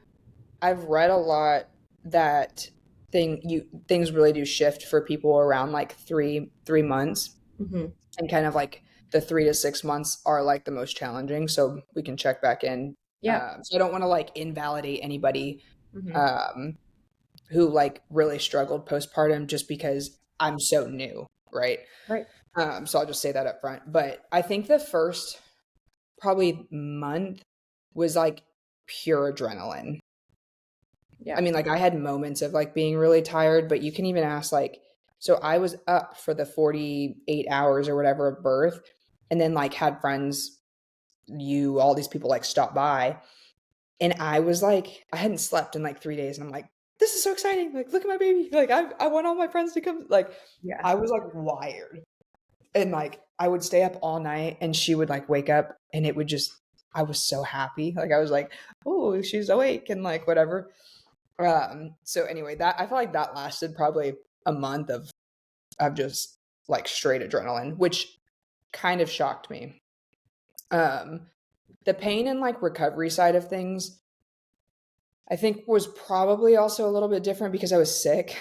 B: I've read a lot that things really do shift for people around like 3 months,
A: Mm-hmm.
B: and kind of like the 3 to 6 months are like the most challenging. So we can check back in.
A: Yeah.
B: So I don't want to like invalidate anybody
A: Mm-hmm.
B: um, who like really struggled postpartum just because I'm so new, right?
A: Right.
B: So I'll just say that up front. But I think the first probably month was like pure adrenaline.
A: Yeah.
B: I mean, like I had moments of like being really tired, but you can even ask like, so I was up for the 48 hours or whatever of birth, and then like had friends, all these people like stop by. And I was like, I hadn't slept in like 3 days, and I'm like, this is so exciting. Like, look at my baby. Like, I want all my friends to come. Like,
A: Yeah.
B: I was like wired. And like, I would stay up all night, and she would like wake up, and it would just, I was so happy. Like, I was like, oh, she's awake, and like, whatever. So anyway, that, I feel like that lasted probably a month of just like straight adrenaline, which kind of shocked me. Um, the pain and like recovery side of things, I think was probably also a little bit different because I was sick.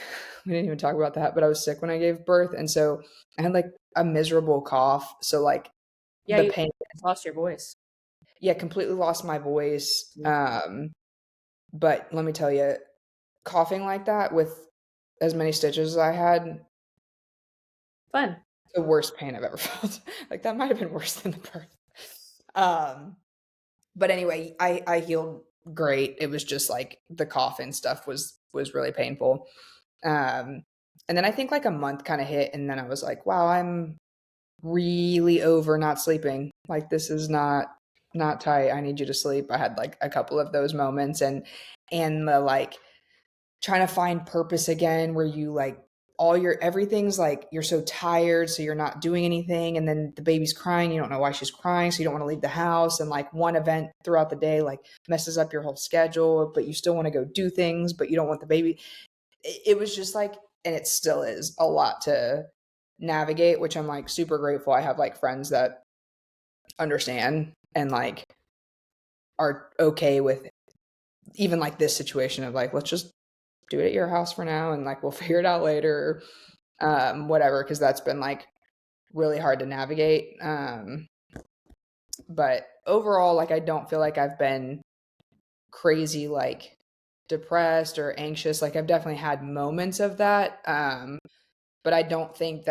B: We didn't even talk about that, but I was sick when I gave birth. And so I had like a miserable cough. So like
A: Yeah,
B: the
A: you
B: pain,
A: lost your voice.
B: yeah, completely lost my voice.
A: Mhm.
B: But let me tell you, coughing like that with as many stitches as I had,
A: Fun.
B: the worst pain I've ever felt. Like that might have been worse than the birth. Um, but anyway, I healed great. It was just like the cough and stuff was really painful. Um, and then I think like a month kind of hit, and then I was like, wow, I'm really over not sleeping. Like this is not tight. I need you to sleep. I had like a couple of those moments, and the like trying to find purpose again where you like all your everything's like you're so tired so you're not doing anything, and then the baby's crying, you don't know why she's crying, so you don't want to leave the house, and like one event throughout the day like messes up your whole schedule, but you still want to go do things, but you don't want the baby. It was just like, and it still is a lot to navigate, which I'm like super grateful I have like friends that understand and like are okay with even like this situation of like let's just do it at your house for now and like we'll figure it out later, whatever, because that's been like really hard to navigate. But overall, like I don't feel like I've been crazy like depressed or anxious. Like I've definitely had moments of that, but I don't think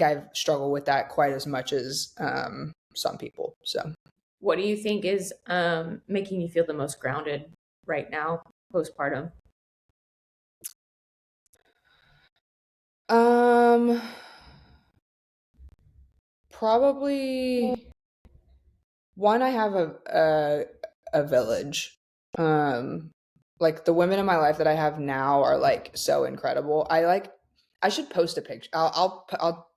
B: I've struggled with that quite as much as some people. So
A: What do you think is making you feel the most grounded right now, postpartum?
B: um probably one, I have a village. Um, like the women in my life that I have now are like so incredible. I should post a picture. I'll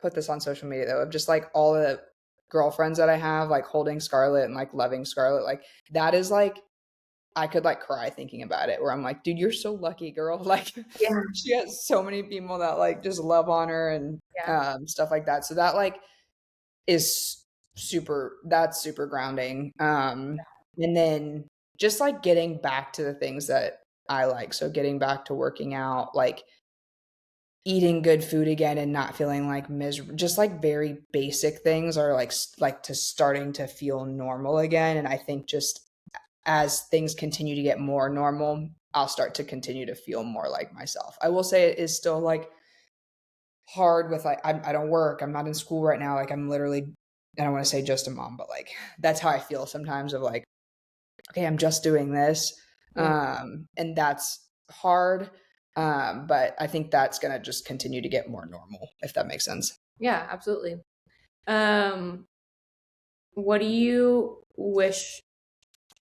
B: put this on social media though of just like all the girlfriends that I have like holding Scarlett and like loving Scarlett. Like that is like I could like cry thinking about it. Where I'm like, dude, you're so lucky, girl. Like
A: Yeah.
B: she has so many people that like just love on her and
A: Yeah.
B: stuff like that. So that like is that's super grounding. And then just like getting back to the things that I like. So getting back to working out, like eating good food again and not feeling like miserable, just like very basic things are like to starting to feel normal again. And I think just as things continue to get more normal, I'll start to continue to feel more like myself. I will say it is still like hard with like I don't work, I'm not in school right now, like I'm literally, I don't want to say just a mom, but like that's how I feel sometimes of like, okay, I'm just doing this.
A: Yeah.
B: And that's hard. But I think that's gonna just continue to get more normal, if that makes sense.
A: Yeah, absolutely. Um, what do you wish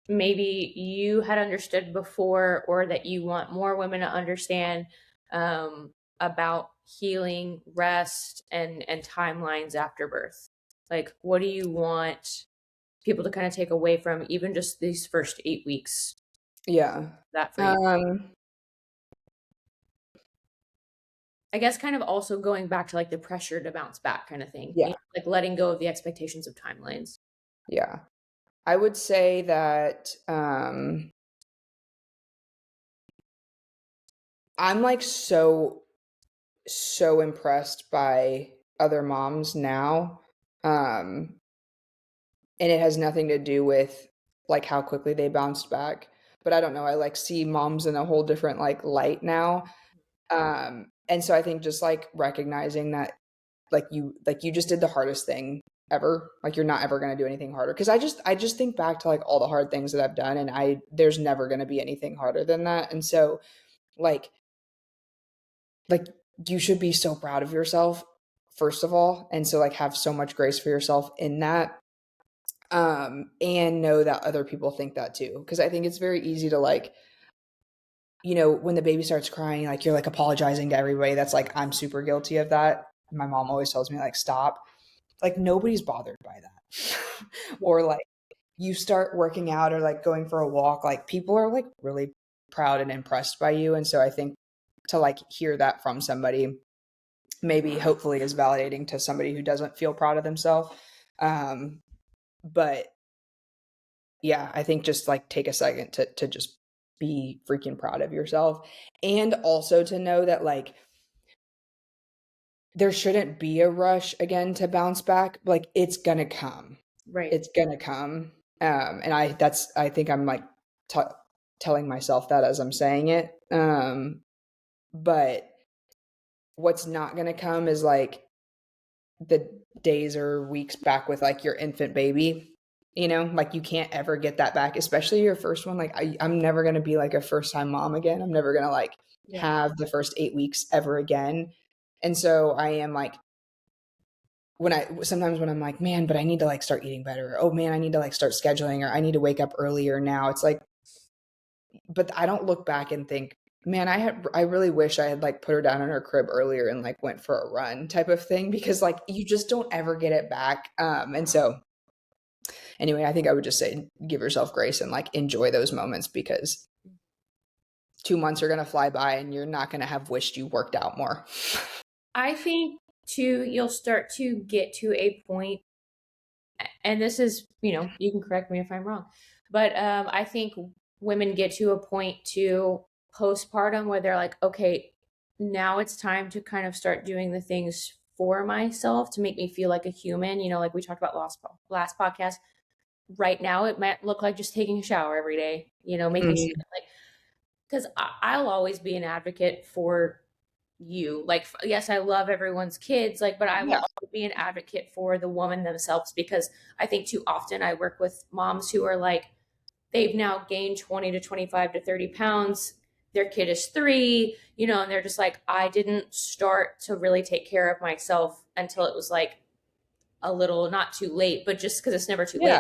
A: maybe you had understood before or that you want more women to understand about healing, rest, and timelines after birth? Like, what do you want people to kind of take away from even just these first 8 weeks?
B: Yeah.
A: That for you?
B: Um,
A: I guess kind of also going back to like the pressure to bounce back kind of thing,
B: yeah.
A: like letting go of the expectations of timelines.
B: Yeah. I would say that I'm like so impressed by other moms now. Um, and it has nothing to do with like how quickly they bounced back. But I don't know, I like see moms in a whole different like light now. And so I think just like recognizing that like you just did the hardest thing ever. Like you're not ever going to do anything harder. Cause I just think back to like all the hard things that I've done, and there's never going to be anything harder than that. And so like like you should be so proud of yourself first of all, and so like have so much grace for yourself in that. and know that other people think that too. Because I think it's very easy to like, when the baby starts crying, like you're like apologizing to everybody. That's like, I'm super guilty of that. My mom always tells me like, stop. Like nobody's bothered by that. Or like you start working out or like going for a walk, like people are like really proud and impressed by you. And so I think to like hear that from somebody maybe hopefully is validating to somebody who doesn't feel proud of themselves. But yeah, I think just like take a second to just be freaking proud of yourself, and also to know that like there shouldn't be a rush again to bounce back. Like it's gonna come.
A: Right.
B: It's gonna come. And I think I'm like telling myself that as I'm saying it. But what's not gonna come is like the days or weeks back with like your infant baby. Like you can't ever get that back, especially your first one. Like I'm never gonna be like a first time mom again. I'm never gonna like have the first 8 weeks ever again. And so I am like, sometimes when I'm like, man, but I need to like start eating better. Oh man, I need to like start scheduling, or I need to wake up earlier now. It's like, but I don't look back and think, man, I really wish I had like put her down in her crib earlier and like went for a run type of thing, because like you just don't ever get it back. And so anyway, I think I would just say give yourself grace and like enjoy those moments, because 2 months are going to fly by and you're not going to have wished you worked out more.
A: I think too, you'll start to get to a point, and this is, you can correct me if I'm wrong, but I think women get to a point to postpartum where they're like, okay, now it's time to kind of start doing the things for myself to make me feel like a human. Like we talked about last podcast. Right now, it might look like just taking a shower every day. Making sure like, because I'll always be an advocate for you. Like, yes, I love everyone's kids, like, but I will also be an advocate for the woman themselves, because I think too often I work with moms who are like, they've now gained 20 to 25 to 30 pounds. Their kid is 3, and they're just like, I didn't start to really take care of myself until it was like a little, not too late, but just because it's never too late.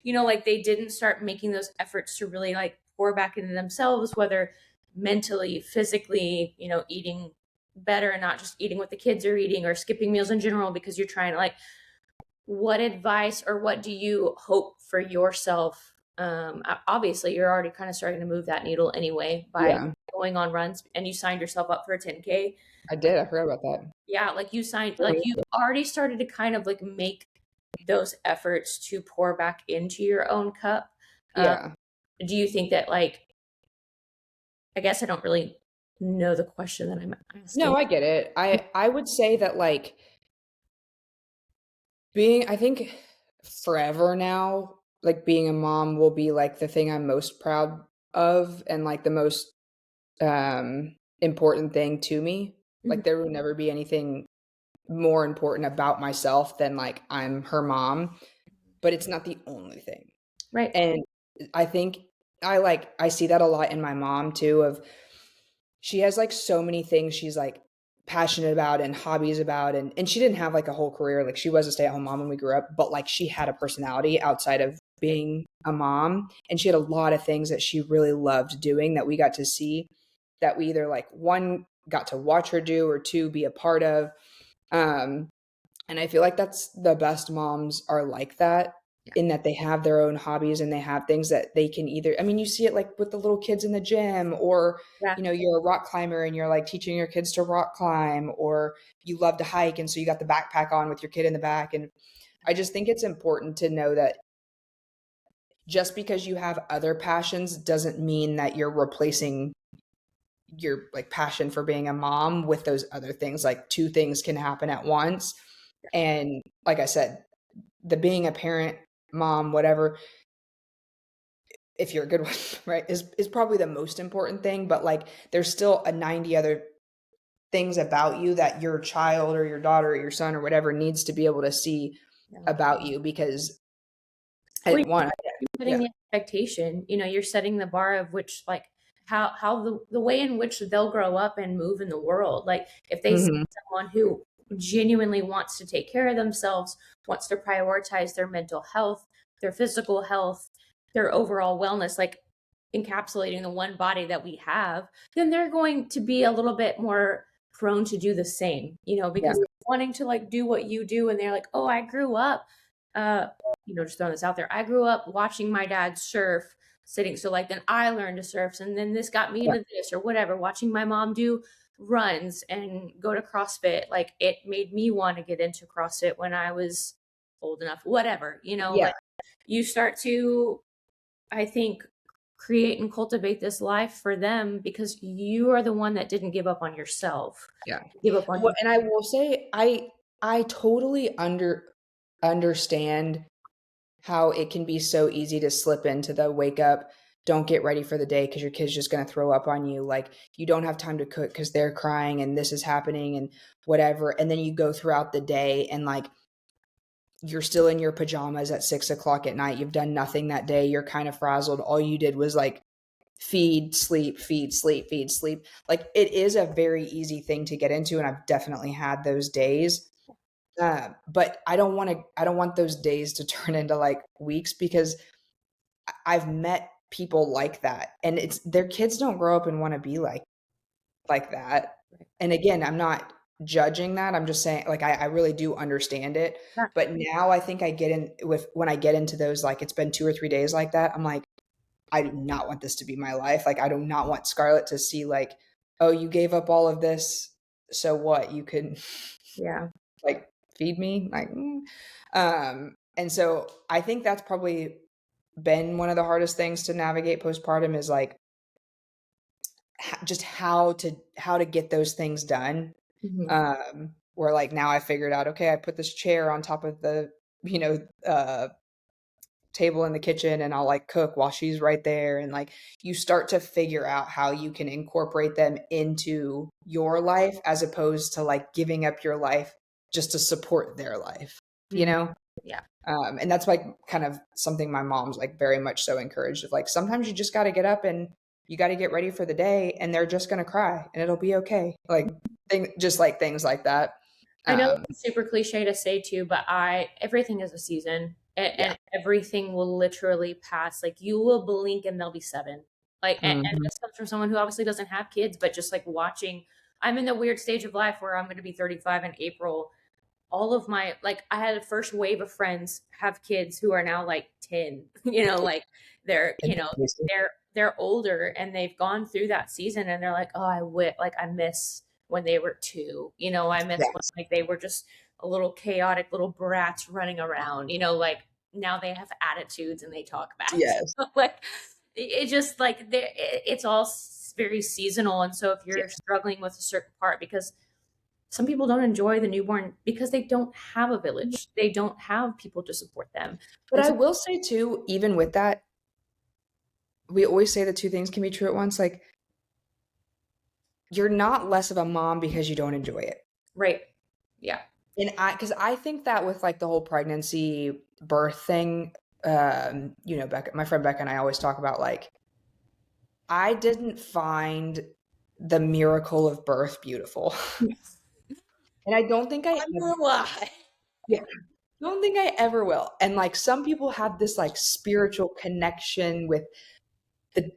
A: Like they didn't start making those efforts to really like pour back into themselves, whether mentally, physically, eating better and not just eating what the kids are eating, or skipping meals in general because you're trying to like, what advice or what do you hope for yourself? Obviously you're already kind of starting to move that needle anyway by going on runs, and you signed yourself up for a 10K.
B: I did. I forgot about that.
A: Yeah. Like you signed, like you already started to kind of like make those efforts to pour back into your own cup. Do you think that like, I guess I don't really know the question that I'm asking.
B: No, I get it. I would say that like I think forever now, like being a mom will be like the thing I'm most proud of, and like the most important thing to me. Like there will never be anything more important about myself than like I'm her mom, but it's not the only thing.
A: Right.
B: And I think I see that a lot in my mom too, of she has like so many things she's like passionate about and hobbies about, and she didn't have like a whole career. Like she was a stay-at-home mom when we grew up, but like she had a personality outside of being a mom, and she had a lot of things that she really loved doing that we got to see, that we either like one got to watch her do, or two be a part of. And I feel like that's the best moms are like that, in that they have their own hobbies and they have things that they can either, I mean, you see it like with the little kids in the gym, or, you're a rock climber and you're like teaching your kids to rock climb, or you love to hike. And so you got the backpack on with your kid in the back. And I just think it's important to know that just because you have other passions doesn't mean that you're replacing your like passion for being a mom with those other things. Like two things can happen at once. And like I said, the being a parent, mom, whatever, if you're a good one, right, is probably the most important thing. But like there's still a 90 other things about you that your child or your daughter or your son or whatever needs to be able to see about you, because
A: you're putting the expectation, you're setting the bar of which like how the way in which they'll grow up and move in the world. Like if they see someone who genuinely wants to take care of themselves, wants to prioritize their mental health, their physical health, their overall wellness, like encapsulating the one body that we have, then they're going to be a little bit more prone to do the same,
B: Yeah.
A: because they're wanting to like do what you do. And they're like, oh, I grew up, uh, just throwing this out there. I grew up watching my dad surf sitting. So like, then I learned to surf and then this got me
B: Yeah.
A: into this or whatever, watching my mom do runs and go to CrossFit. Like it made me want to get into CrossFit when I was old enough, whatever,
B: Yeah.
A: like you start to, I think, create and cultivate this life for them because you are the one that didn't give up on yourself.
B: Yeah.
A: Give up on
B: Well, and I will say I totally understand how it can be so easy to slip into the wake up, don't get ready for the day because your kid's just going to throw up on you. Like you don't have time to cook because they're crying and this is happening and whatever. And then you go throughout the day and like you're still in your pajamas at 6 o'clock at night. You've done nothing that day. You're kind of frazzled. All you did was like feed, sleep, feed, sleep, feed, sleep. Like it is a very easy thing to get into. And I've definitely had those days. But I don't want those days to turn into like weeks because I've met people like that and it's their kids don't grow up and want to be like that. And again, I'm not judging that. I'm just saying like I really do understand it. But now I think I get in with when I get into those, like it's been 2 or 3 days like that, I'm like, I do not want this to be my life. Like I do not want Scarlett to see like, oh, you gave up all of this. So what? You can like feed me. Like and so I think that's probably been one of the hardest things to navigate postpartum is like just how to get those things done. Where like now I figured out, okay, I put this chair on top of the, table in the kitchen and I'll like cook while she's right there. And like you start to figure out how you can incorporate them into your life as opposed to like giving up your life just to support their life,
A: Yeah.
B: And that's like kind of something my mom's like very much so encouraged of like, sometimes you just got to get up and you got to get ready for the day and they're just going to cry and it'll be okay. Like just like things like that.
A: I know it's super cliche to say too, but everything is a season and everything will literally pass. Like you will blink and they'll be 7. Like, and this comes from someone who obviously doesn't have kids, but just like watching, I'm in the weird stage of life where I'm going to be 35 in April. All of my, like, I had a first wave of friends have kids who are now like 10, like they're, they're older and they've gone through that season and they're like, oh, I miss when they were 2, I miss when like they were just a little chaotic little brats running around, like now they have attitudes and they talk back.
B: Yes.
A: Like it just like it's all very seasonal. And so if you're struggling with a certain part, because some people don't enjoy the newborn because they don't have a village. They don't have people to support them.
B: But I will say too, even with that, we always say the 2 things can be true at once. Like you're not less of a mom because you don't enjoy it.
A: Right. Yeah.
B: And because I think that with like the whole pregnancy birth thing, Becca, my friend Becca and I always talk about like, I didn't find the miracle of birth beautiful.
A: Yes.
B: And I don't think I don't think I ever will. And like some people have this like spiritual connection with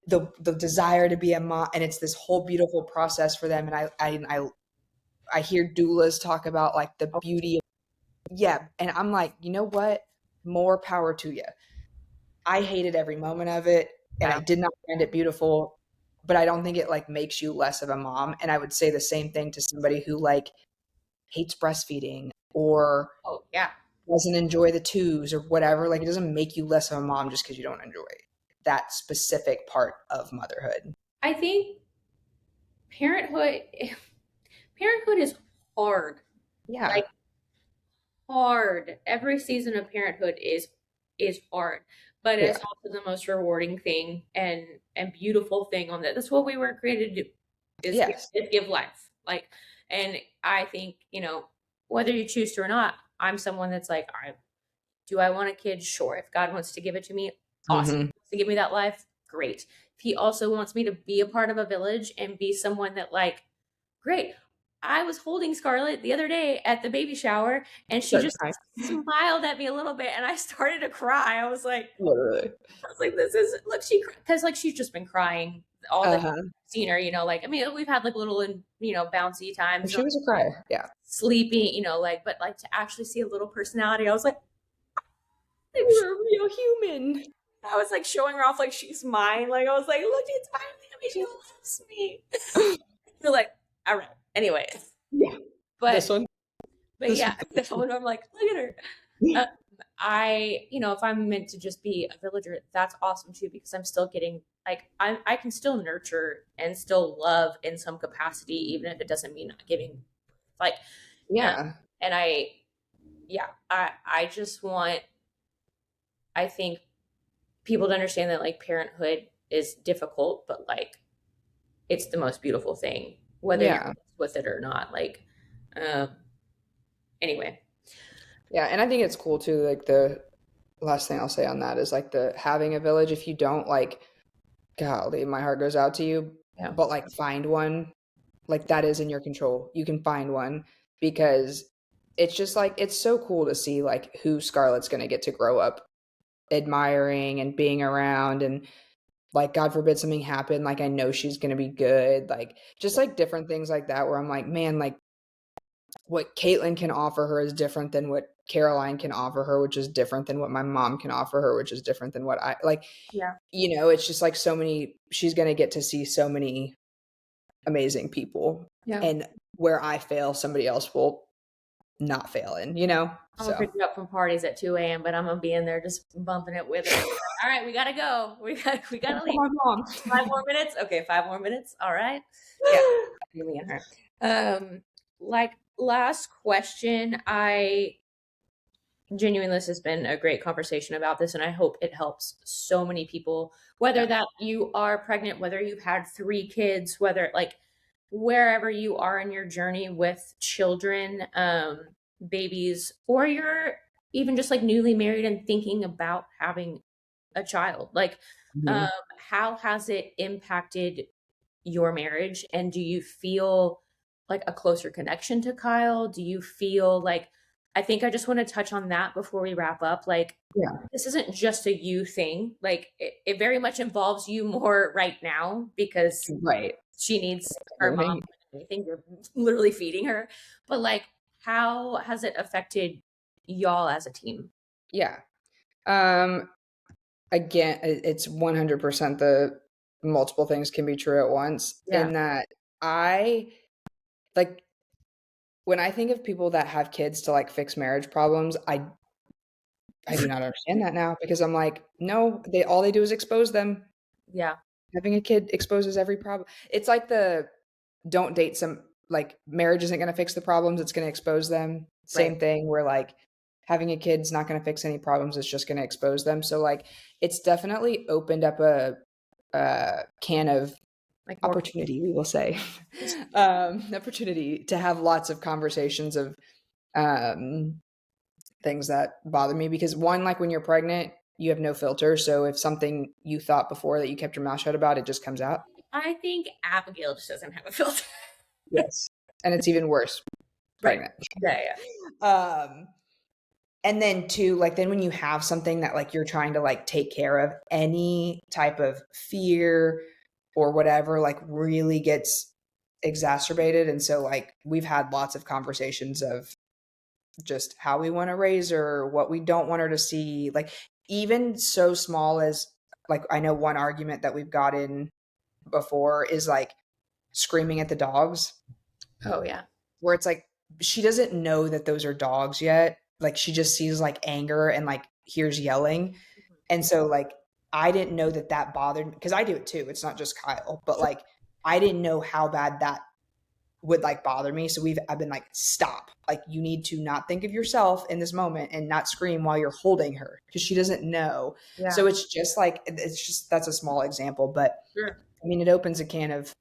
B: the desire to be a mom, and it's this whole beautiful process for them. And I hear doulas talk about like the beauty of, and I'm like, you know what? More power to you. I hated every moment of it and I did not find it beautiful, but I don't think it like makes you less of a mom. And I would say the same thing to somebody who like hates breastfeeding or doesn't enjoy the twos or whatever. Like it doesn't make you less of a mom just because you don't enjoy that specific part of motherhood.
A: I think parenthood is hard.
B: Yeah.
A: Like hard. Every season of parenthood is hard, but it's also the most rewarding thing and beautiful thing on that. That's what we were created to do is give life. Like, and I think, whether you choose to or not, I'm someone that's like, do I want a kid? Sure. If God wants to give it to me, awesome. If he wants to give me that life, great. If he also wants me to be a part of a village and be someone that like, great. I was holding Scarlett the other day at the baby shower, and she just smiled at me a little bit, and I started to cry.
B: Literally.
A: I was like, this is look, because like she's just been crying all the time
B: Uh-huh.
A: I've seen her, like I mean, we've had like little and bouncy times,
B: She was a crier. Yeah.
A: sleeping, like, but like to actually see a little personality, I was like,
B: They were a real human.
A: I was like showing her off like she's mine. Like I was like, look, it's finally at me. She loves me. You're like, all right. Anyway.
B: Yeah.
A: But
B: this one.
A: yeah, the one I'm like, look at her. If I'm meant to just be a villager, that's awesome too, because I'm still getting like I can still nurture and still love in some capacity, even if it doesn't mean giving like
B: Yeah.
A: And I just want, I think, people to understand that like parenthood is difficult, but like it's the most beautiful thing, whether you're with it or not. Like, anyway.
B: Yeah, and I think it's cool too. Like the last thing I'll say on that is like the having a village. If you don't, like, golly, my heart goes out to you.
A: Yeah.
B: But like find one, like that is in your control. You can find one, because it's just like it's so cool to see like who Scarlett's going to get to grow up admiring and being around, and like God forbid something happen, like I know she's going to be good, like just like different things like that, where I'm like, man, like what Caitlin can offer her is different than what Caroline can offer her, which is different than what my mom can offer her, which is different than what I like.
A: Yeah.
B: It's just like so many, she's going to get to see so many amazing people.
A: Yeah.
B: And where I fail, somebody else will not fail in,
A: I'm gonna pick you up from parties at 2 a.m., but I'm gonna be in there just bumping it with her. All right, we gotta go. We gotta leave.
B: My mom.
A: 5 more minutes. Okay, 5 more minutes. All right. Yeah, me and her. Like last question. I genuinely, this has been a great conversation about this, and I hope it helps so many people. Whether that you are pregnant, whether you've had 3 kids, whether like wherever you are in your journey with children, babies, or you're even just like newly married and thinking about having a child, like how has it impacted your marriage, and do you feel like a closer connection to Kyle? Do you feel like, I think I just want to touch on that before we wrap up, like this isn't just a you thing, like it very much involves you more right now, because she needs her mom. I think you're literally feeding her, but like, how has it affected y'all as a team?
B: Yeah. Again, it's 100% the multiple things can be true at once. In that I like, when I think of people that have kids to like fix marriage problems, I do not understand that now, because I'm like, no, all they do is expose them.
A: Yeah.
B: Having a kid exposes every problem. It's like don't date like marriage isn't going to fix the problems, it's going to expose them. Same thing where like having a kid's not going to fix any problems, it's just going to expose them. So like it's definitely opened up a can of like opportunity, we will say. Opportunity to have lots of conversations of things that bother me, because one, like when you're pregnant, you have no filter. So if something you thought before that you kept your mouth shut about, it just comes out.
A: I think Abigail just doesn't have a filter.
B: Yes. And it's even worse pregnant.
A: Yeah.
B: And then two, like then when you have something that like you're trying to like take care of, any type of fear or whatever like really gets exacerbated. And so like we've had lots of conversations of just how we want to raise her, what we don't want her to see, like even so small as like, I know one argument that we've gotten before is like screaming at the dogs.
A: Oh yeah.
B: Where it's like, she doesn't know that those are dogs yet. Like she just sees like anger and like hears yelling. And so like, I didn't know that bothered me, because I do it too. It's not just Kyle, but like, I didn't know how bad that would like bother me. So I've been like, stop, like you need to not think of yourself in this moment and not scream while you're holding her, because she doesn't know. Yeah. So it's just like, that's a small example, but sure. I mean, it opens a can of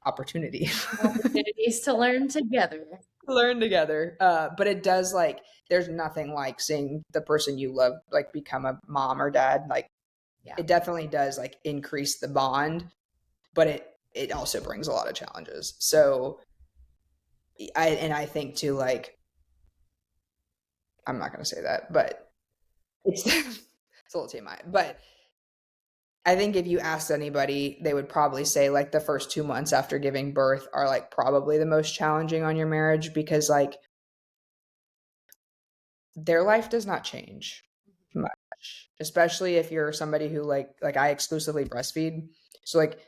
A: opportunities to learn together.
B: But it does, like, there's nothing like seeing the person you love like become a mom or dad. Like it definitely does like increase the bond, but it also brings a lot of challenges. So I think too, like, I'm not going to say that, but it's it's a little TMI. But I think if you asked anybody, they would probably say like the first 2 months after giving birth are like probably the most challenging on your marriage, because like their life does not change much, especially if you're somebody who like I exclusively breastfeed. So like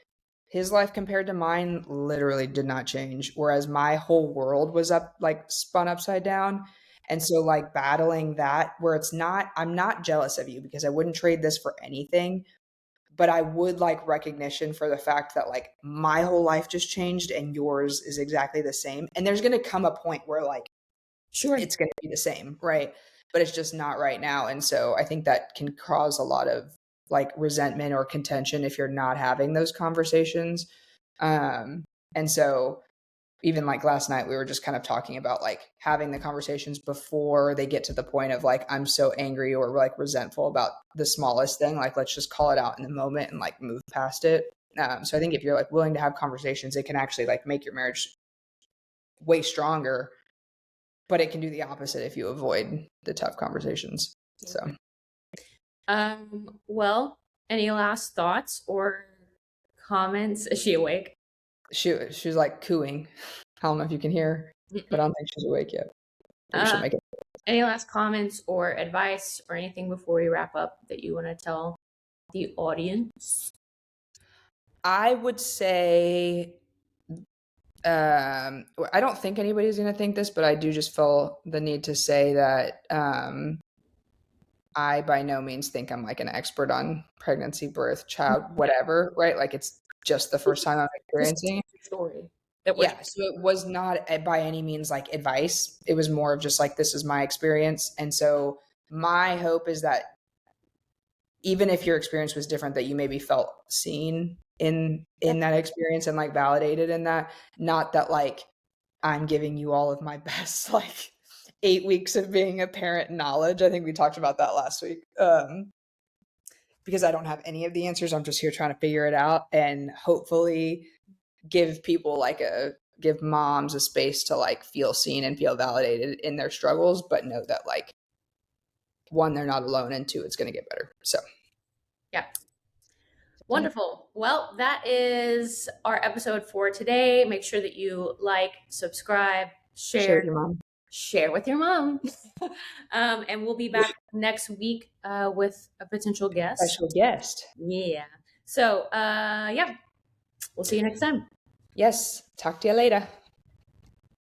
B: his life compared to mine literally did not change, whereas my whole world was up like spun upside down. And so like battling that, where it's not, I'm not jealous of you because I wouldn't trade this for anything, but I would like recognition for the fact that like my whole life just changed and yours is exactly the same. And there's going to come a point where like
A: Sure.
B: it's going to be the same, right? But it's just not right now. And so I think that can cause a lot of like resentment or contention if you're not having those conversations. And so even like last night, we were just kind of talking about like having the conversations before they get to the point of like, I'm so angry or like resentful about the smallest thing. Like, let's just call it out in the moment and like move past it. So I think if you're like willing to have conversations, it can actually like make your marriage way stronger, but it can do the opposite if you avoid the tough conversations. So,
A: well, any last thoughts or comments? Is she awake?
B: she was like cooing. I don't know if you can hear her, but I don't think she's awake yet. Maybe she'll make it.
A: Any last comments or advice or anything before we wrap up that you want to tell the audience?
B: I would say, I don't think anybody's going to think this, but I do just feel the need to say that I by no means think I'm like an expert on pregnancy, birth, child, whatever, right? Like it's just the first time I'm experiencing it.
A: Story.
B: Yeah, so it was not by any means like advice. It was more of just like, this is my experience. And so my hope is that even if your experience was different, that you maybe felt seen in that experience and like validated in that. Not that like I'm giving you all of my best like 8 weeks of being a parent knowledge. I think we talked about that last week. Because I don't have any of the answers. I'm just here trying to figure it out and hopefully give people like give moms a space to like feel seen and feel validated in their struggles, but know that like, one, they're not alone, and two, it's going to get better. So
A: yeah. Wonderful. Well, that is our episode for today. Make sure that you like, subscribe, share
B: with your mom.
A: Share with your mom. And we'll be back next week with a potential guest.
B: Special guest.
A: Yeah. So, yeah, we'll see you next time.
B: Yes. Talk to you later.